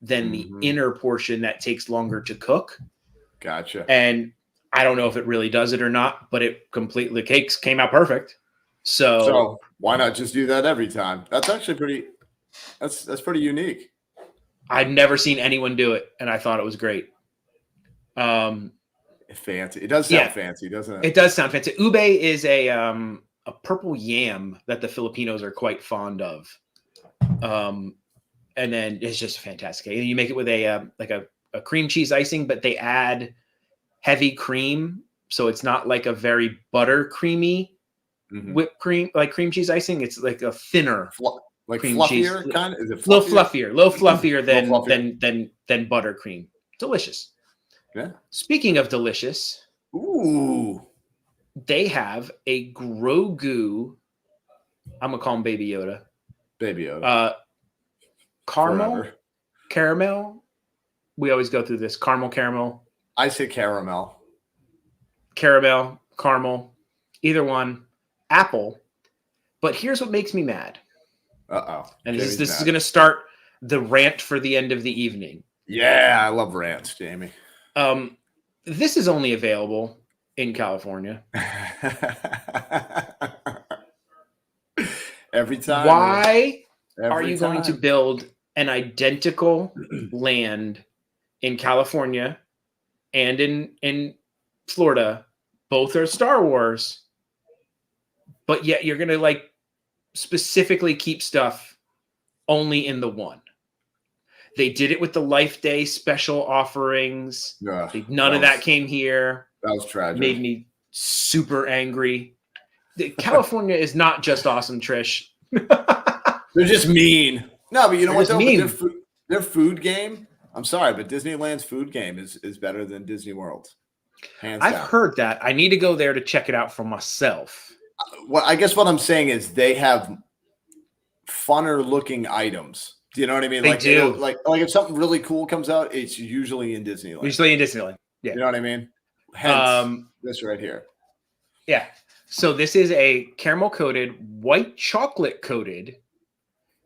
than the inner portion that takes longer to cook. Gotcha. And I don't know if it really does it or not, but the cakes came out perfect. So why not just do that every time? That's actually that's pretty unique. I've never seen anyone do it, and I thought it was great. Fancy. It does sound fancy, doesn't it? It does sound fancy. Ube is a purple yam that the Filipinos are quite fond of. And then it's just fantastic. And you make it with a cream cheese icing, but they add heavy cream, so it's not like a very butter creamy whipped cream like cream cheese icing. It's like a thinner, like cream fluffier cheese. kind of. Is it fluffier? Low fluffier than buttercream. Delicious. Yeah. Speaking of delicious, they have a Grogu. I'm gonna call him Baby Yoda. Baby Yoda. Caramel. We always go through this. Caramel. I say caramel. Caramel, either one. Apple. But here's what makes me mad. And this is going to start the rant for the end of the evening. Yeah, I love rants, Jamie. This is only available in California. Every time. Why are you going to build an identical land in California and in Florida both are Star Wars, but yet you're gonna like specifically keep stuff only in the one. They did it with the Life Day special offerings. Yeah, None of that came here. That was tragic. Made me super angry. California is not just awesome, Trish. They're just mean. No, but you know what though? Their food game. I'm sorry, but Disneyland's food game is better than Disney World. Hands down. I've heard that. I need to go there to check it out for myself. Well, I guess what I'm saying is they have funner looking items. Do you know what I mean? They do. Like if something really cool comes out, it's usually in Disneyland. Yeah. You know what I mean? Hence, this right here. Yeah. So this is a caramel coated, white chocolate coated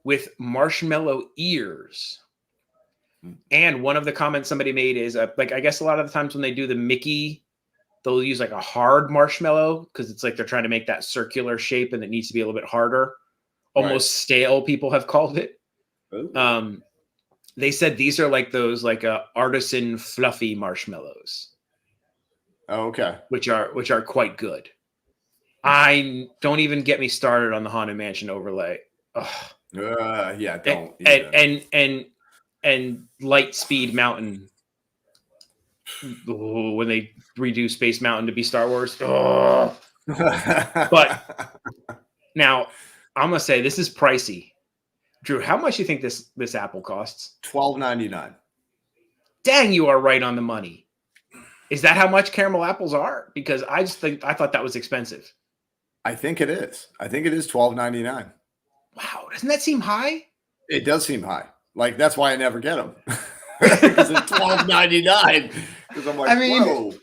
with marshmallow ears. And one of the comments somebody made is like, I guess a lot of the times when they do the Mickey, they'll use like a hard marshmallow because it's like they're trying to make that circular shape and it needs to be a little bit harder. Almost stale, people have called it. Ooh. They said these are like those like artisan fluffy marshmallows. Oh, okay. Which are quite good. I don't even get me started on the Haunted Mansion overlay. Yeah, don't. And Lightspeed Mountain. When they redo Space Mountain to be Star Wars. But now I'm gonna say this is pricey. Drew, how much do you think this apple costs? $12.99. Dang, you are right on the money. Is that how much caramel apples are? Because I thought that was expensive. I think it is. I think it is $12.99. Wow, doesn't that seem high? It does seem high. Like that's why I never get them. Because it's $12.99. Because I'm like, whoa.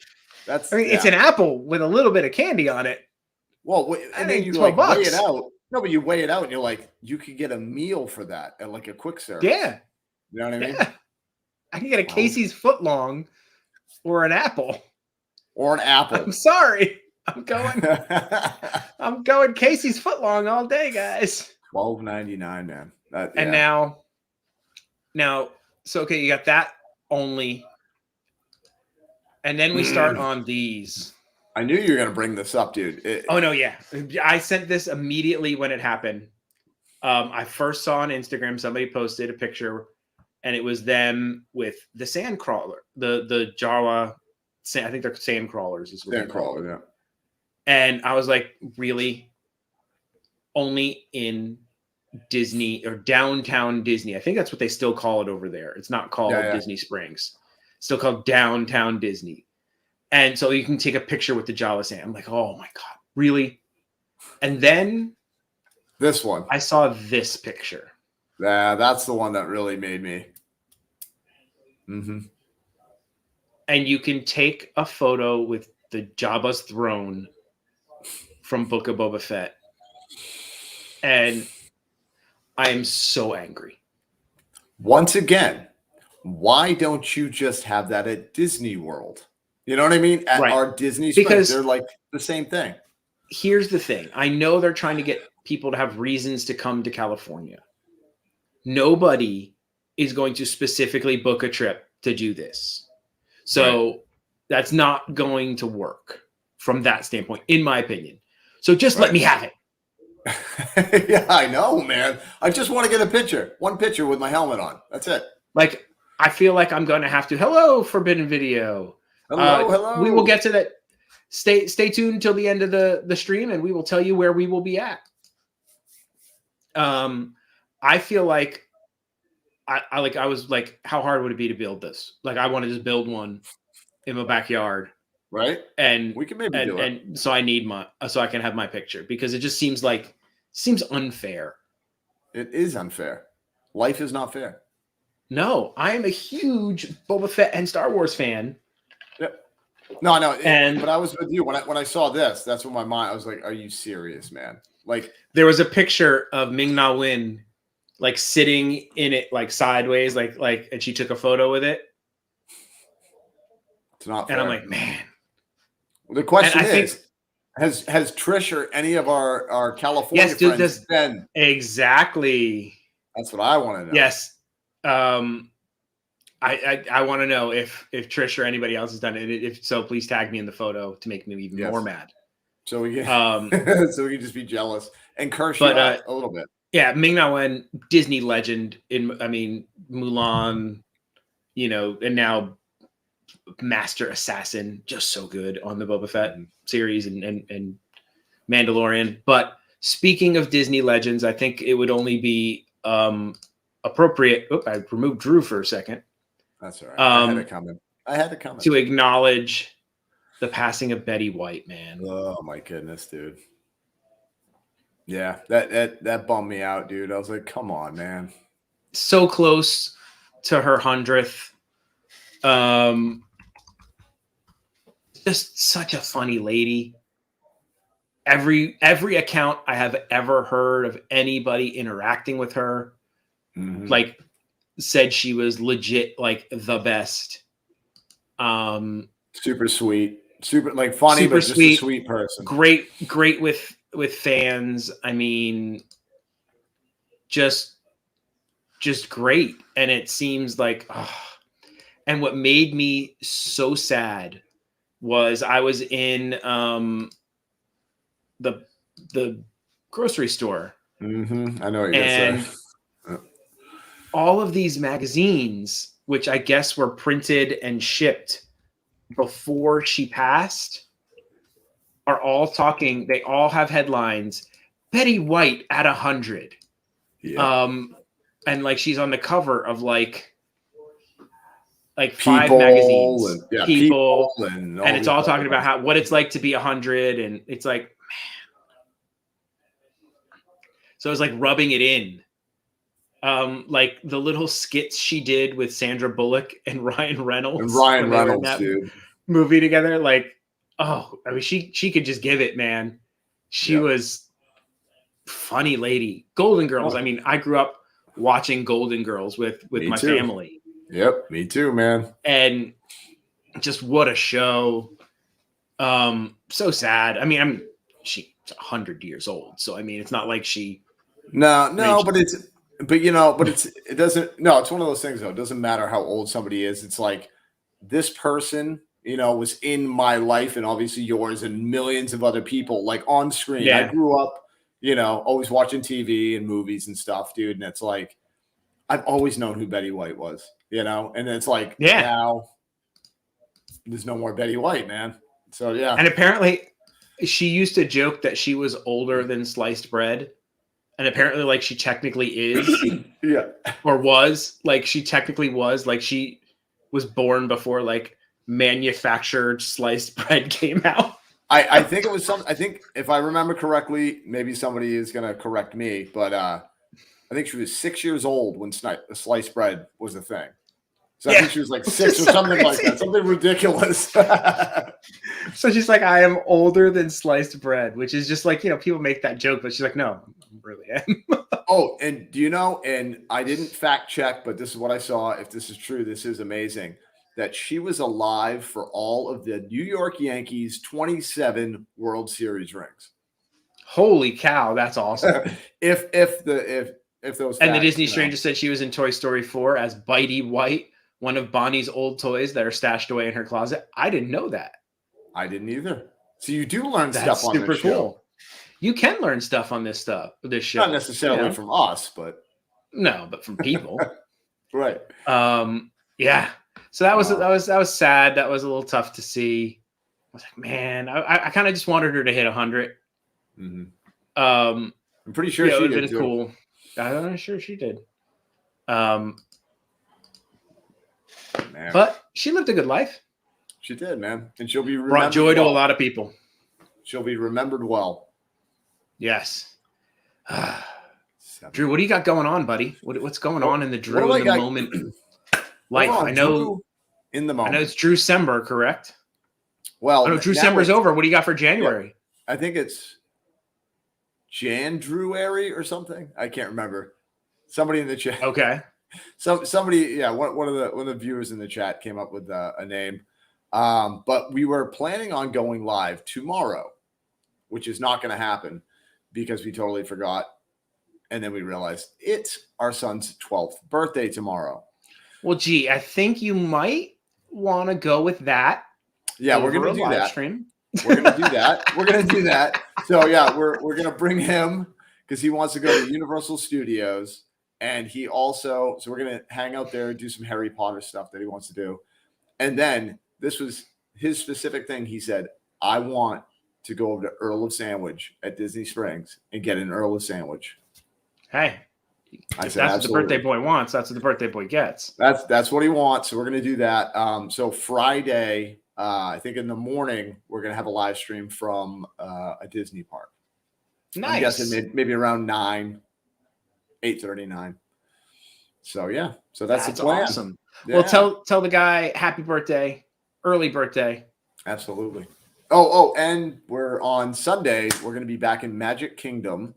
It's an apple with a little bit of candy on it. Well, and then you like weigh it out. No, but you weigh it out and you're like, you could get a meal for that at like a quick service. Yeah. You know what I mean? Yeah. I can get a Casey's footlong or an apple. Or an apple. I'm sorry. I'm going Casey's footlong all day, guys. $12.99, man. And now, so okay, you got that only. And then we start on these. I knew you were going to bring this up, dude. Oh, no, yeah. I sent this immediately when it happened. I first saw on Instagram, somebody posted a picture, and it was them with the sand crawler, the Jawa, I think they're sand crawlers. Sand crawler, yeah. And I was like, really? Only in Disney or downtown Disney. I think that's what they still call it over there. It's not called Disney Springs. It's still called downtown Disney. And so you can take a picture with the Jawless ant. I'm like, oh my God, really? And then this one. I saw this picture. Yeah, that's the one that really made me. Mm-hmm. And you can take a photo with the Jabba's throne from Book of Boba Fett. And I am so angry. Once again, why don't you just have that at Disney World? You know what I mean? At our Disney Springs, because they're like the same thing. Here's the thing. I know they're trying to get people to have reasons to come to California. Nobody is going to specifically book a trip to do this. So that's not going to work from that standpoint, in my opinion. So just let me have it. Yeah, I know, man. I just want to get a picture. One picture with my helmet on. That's it. Like, I feel like I'm going to have to. Hello, Forbidden Video. Hello. We will get to that. Stay tuned until the end of the stream, and we will tell you where we will be at. I feel like I was like, how hard would it be to build this? Like, I want to just build one in my backyard, right? And we can maybe do it. And so I need so I can have my picture, because it just seems unfair. It is unfair. Life is not fair. No, I am a huge Boba Fett and Star Wars fan. Yep. No, but I was with you when I saw this. That's what my mind. I was like, "Are you serious, man?" Like, there was a picture of Ming-Na Wen, like sitting in it, like sideways, like, and she took a photo with it. It's not fair. And I'm like, man. Well, the question is, has Trish or any of our California friends been? Exactly. That's what I want to know. Yes. I want to know if Trish or anybody else has done it. If so, please tag me in the photo to make me even more mad. So we can, so we can just be jealous and curse you out a little bit. Yeah, Ming-Na Wen, Disney legend Mulan, and now master assassin, just so good on the Boba Fett series and Mandalorian. But speaking of Disney legends, I think it would only be appropriate. I removed Drew for a second. That's all right. I had it coming. To acknowledge the passing of Betty White, man. Oh my goodness, dude. Yeah, that bummed me out, dude. I was like, come on, man. So close to her 100th. Just such a funny lady. Every account I have ever heard of anybody interacting with her, like, said she was legit, like, the best. Super sweet, super like funny, super but just sweet, a sweet person. Great with fans. I mean, just great. And it seems like, and what made me so sad was I was in the grocery store. I know what you're and all of these magazines, which I guess were printed and shipped before she passed, are all talking. They all have headlines. Betty White at 100. Yeah. And like she's on the cover of like People 5 magazines. And, People and it's all talking about what it's like to be 100, and it's like, man. So it's like rubbing it in. Like the little skits she did with Sandra Bullock and Ryan Reynolds. Dude. Movie together, like, I mean, she could just give it, man. She was funny lady. Golden Girls. I mean, I grew up watching Golden Girls with my family. Yep, me too, man. And just what a show. So sad. I mean, she's 100 years old, so I mean, it's not like she. No, but it's it doesn't. No, it's one of those things though. It doesn't matter how old somebody is. It's like this person, was in my life and obviously yours and millions of other people, like on screen. Yeah. I grew up, always watching TV and movies and stuff, dude. And it's like, I've always known who Betty White was, and it's like, now there's no more Betty White, man. So, yeah. And apparently she used to joke that she was older than sliced bread. And apparently, like, she technically is. Yeah. Or was. Like, she technically was. Like, she was born before, like, manufactured sliced bread came out. I think it was I think if I remember correctly, maybe somebody is going to correct me, but I think she was 6 years old when sliced bread was a thing. So I think she was like 6 or something like that. Something ridiculous. So she's like, I am older than sliced bread, which is just like, people make that joke, but she's like, no, I really am. Oh, and do you know, and I didn't fact check, but this is what I saw. If this is true, this is amazing, that she was alive for all of the New York Yankees 27 World Series rings. Holy cow, that's awesome. if those and the Disney Stranger said she was in Toy Story 4 as Bitey White, one of Bonnie's old toys that are stashed away in her closet. I didn't know that. I didn't either. So you do learn That's stuff on super this show. Cool. You can learn stuff on this show. Not necessarily from us, but but from people. Right. Yeah. So that was sad. That was a little tough to see. I was like, man, I kind of just wanted her to hit 100. Mm-hmm. I'm pretty sure she did. Cool. I'm sure she did. Man. But she lived a good life. She did, man. And she'll be brought joy to a lot of people. She'll be remembered well. Yes. Drew, what do you got going on, buddy? What's going on in the Drew in the moment life? I know in the moment. I know it's Drew Sember, correct? Well, I know Drew Sember's over. What do you got for January? Yeah, I think it's Jan-Drew-ary or something. I can't remember. Somebody in the chat. Okay. Somebody, one of the viewers in the chat came up with a name. But we were planning on going live tomorrow, which is not going to happen because we totally forgot. And then we realized it's our son's 12th birthday tomorrow. Well, gee, I think you might want to go with that. Yeah, we're over gonna a do live that. stream. We're gonna do that. We're gonna do that. So yeah, we're gonna bring him because he wants to go to Universal Studios, and he also we're gonna hang out there, do some Harry Potter stuff that he wants to do, and then this was his specific thing. He said, "I want to go over to Earl of Sandwich at Disney Springs and get an Earl of Sandwich." Hey, I if said, that's absolutely. what the birthday boy wants, that's what the birthday boy gets. That's what he wants. So we're gonna do that. So Friday, I think in the morning, we're gonna have a live stream from a Disney park. Nice. I'm guessing maybe around 8:39. So yeah, so that's the plan. Awesome. Yeah. Well, tell the guy happy birthday, early birthday. Absolutely. Oh, and we're on Sunday. We're going to be back in Magic Kingdom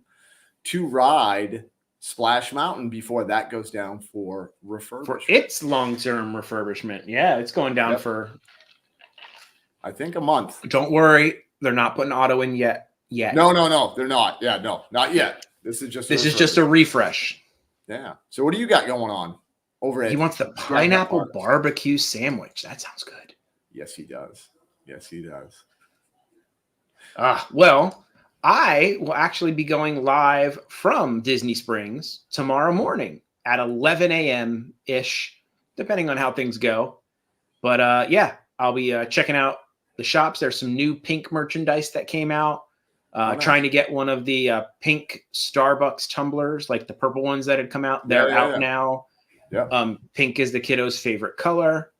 to ride Splash Mountain before that goes down for refurbishment. For its long-term refurbishment. Yeah, it's going down for, I think, a month. Don't worry, they're not putting auto in yet. No, they're not. Yeah, no, not yet. This is just a refresh. Yeah. So what do you got going on over at? He wants the pineapple barbecue sandwich. That sounds good. Yes, he does. Well, I will actually be going live from Disney Springs tomorrow morning at 11 a.m. ish, depending on how things go. But yeah, I'll be checking out the shops. There's some new pink merchandise that came out. Nice. Trying to get one of the pink Starbucks tumblers, like the purple ones that had come out. They're out now. Yeah. Pink is the kiddo's favorite color.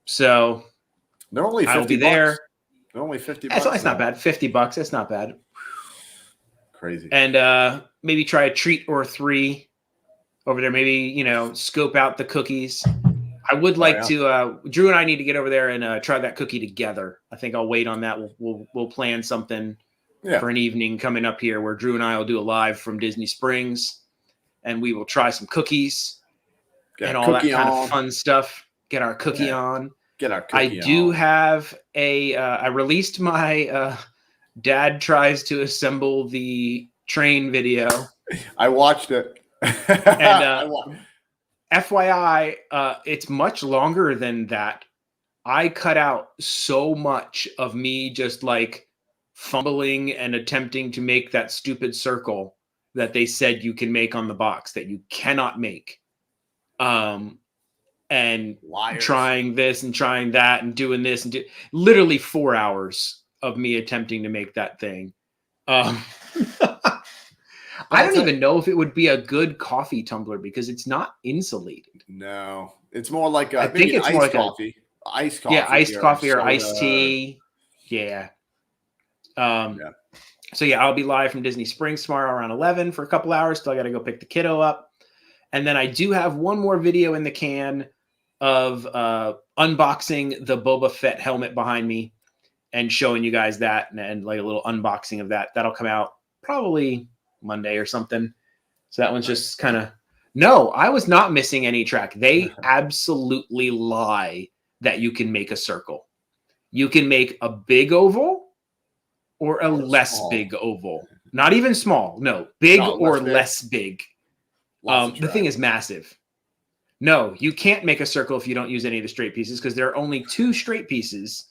So they're only $50. I'll be there. They're only $50. It's not bad. $50. It's not bad. Crazy. And maybe try a treat or three over there. Maybe, scope out the cookies. I would like to. Drew and I need to get over there and try that cookie together. I think I'll wait on that. We'll plan something for an evening coming up here where Drew and I will do a live from Disney Springs, and we will try some cookies and all that kind of fun stuff. Get our cookie on. I do have I released my dad tries to assemble the train video. I watched it. And FYI, it's much longer than that. I cut out so much of me just like fumbling and attempting to make that stupid circle that they said you can make on the box that you cannot make. And Liars. Trying this and trying that and doing this and literally 4 hours of me attempting to make that thing. I don't even know if it would be a good coffee tumbler because it's not insulated. No, it's more like I think it's more like coffee. Iced coffee. Yeah, iced coffee or iced tea. Yeah. So yeah, I'll be live from Disney Springs tomorrow around 11 for a couple hours. Still, I got to go pick the kiddo up, and then I do have one more video in the can of unboxing the Boba Fett helmet behind me and showing you guys that and like a little unboxing of that. That'll come out probably Monday or something. So that one's just kind of no. I was not missing any track. They absolutely lie that you can make a circle. You can make a big oval. Or a less small. Big oval. Not even small. No, big or less big. The thing is massive. No, you can't make a circle if you don't use any of the straight pieces because there are only 2 straight pieces.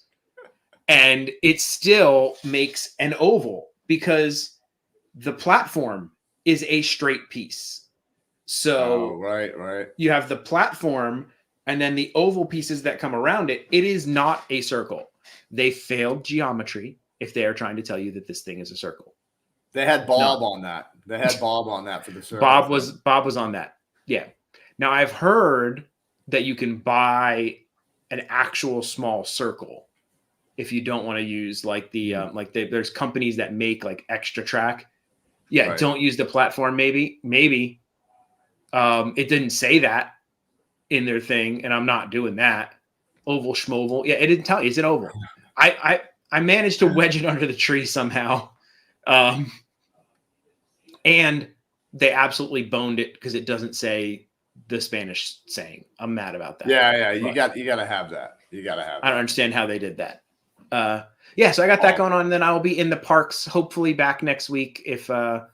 And it still makes an oval because the platform is a straight piece. So right. You have the platform and then the oval pieces that come around it. It is not a circle. They failed geometry. If they are trying to tell you that this thing is a circle. They had Bob on that. They had Bob on that for the circle. Bob was on that. Yeah. Now I've heard that you can buy an actual small circle if you don't want to use like the there's companies that make like extra track. Yeah, right. Don't use the platform maybe. It didn't say that in their thing and I'm not doing that. Oval schmoval. Yeah, it didn't tell you it's an oval. I managed to wedge it under the tree somehow. And they absolutely boned it because it doesn't say the Spanish saying. I'm mad about that. Yeah. You got to have that. I don't understand how they did that. So I got that going on. And then I will be in the parks, hopefully back next week if the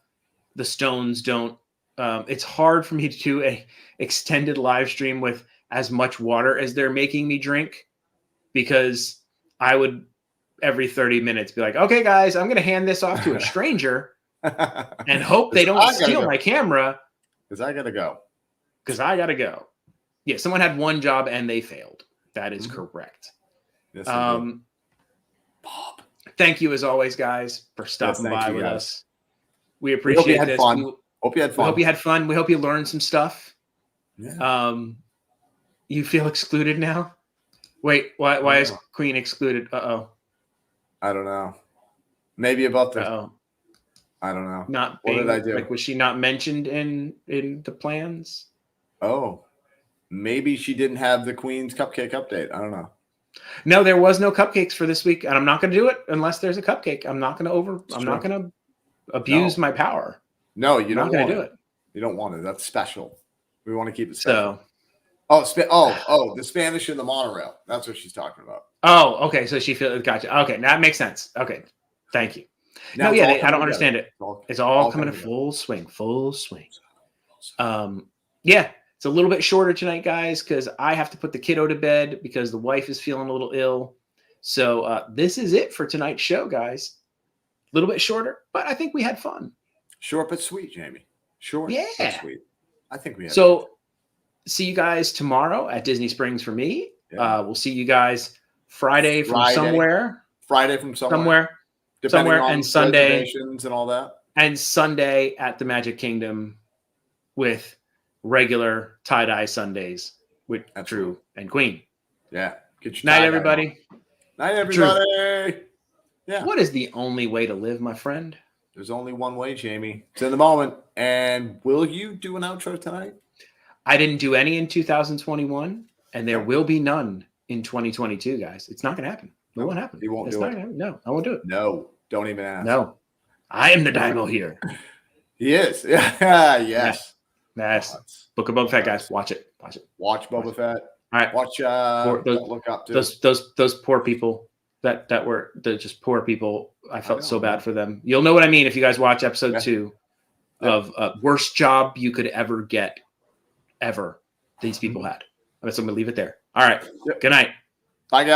Stones don't. It's hard for me to do a extended live stream with as much water as they're making me drink, because I would every 30 minutes be like, okay, guys, I'm going to hand this off to a stranger and hope they don't steal my camera. Because I got to go. Because I got to go. Yeah, someone had one job and they failed. That is correct. Yes, Bob, thank you as always, guys, for stopping by with us. We appreciate this. Hope you had fun. We hope you had fun. We hope you learned some stuff. Yeah. You feel excluded now? Wait, why is Queen excluded? Uh-oh. I don't know. Maybe about the... Uh-oh. I don't know. Not what being, did I do? Like, was she not mentioned in the plans? Oh. Maybe she didn't have the Queen's cupcake update. I don't know. No, there was no cupcakes for this week, and I'm not going to do it unless there's a cupcake. I'm not going to abuse my power. No, you're not going to do it. You don't want it. That's special. We want to keep it special. So, the Spanish in the monorail. That's what she's talking about. Oh, okay. So she feels gotcha. Okay, that makes sense. Okay, thank you. Now I don't understand it. It's all coming in full swing. Yeah, it's a little bit shorter tonight, guys, because I have to put the kiddo to bed because the wife is feeling a little ill. So this is it for tonight's show, guys. A little bit shorter, but I think we had fun. Short but sweet, Jamie. Short but sweet. I think we had fun. See you guys tomorrow at Disney Springs for me. Yeah. We'll see you guys Friday from somewhere. Depending on and Sunday and all that. And Sunday at the Magic Kingdom with regular tie-dye Sundays with Drew and Queen. Yeah. Night, everybody. Night, everybody. Drew, yeah. What is the only way to live, my friend? There's only one way, Jamie. It's in the moment. And will you do an outro tonight? I didn't do any in 2021, and there will be none in 2022, guys. It's not going to happen. It won't happen. He won't do it. No, I won't do it. No, don't even ask. No, I am the Daimo here. He is. Yeah. Yes. Book of Boba Fett, guys. Watch it. Watch Boba Fett. All right. Watch. Look up to those poor people that were just poor people. I felt so bad for them. You'll know what I mean if you guys watch episode 2 of worst job you could ever get. Ever these people had. I'm going to leave it there. All right. Good night. Bye, guys.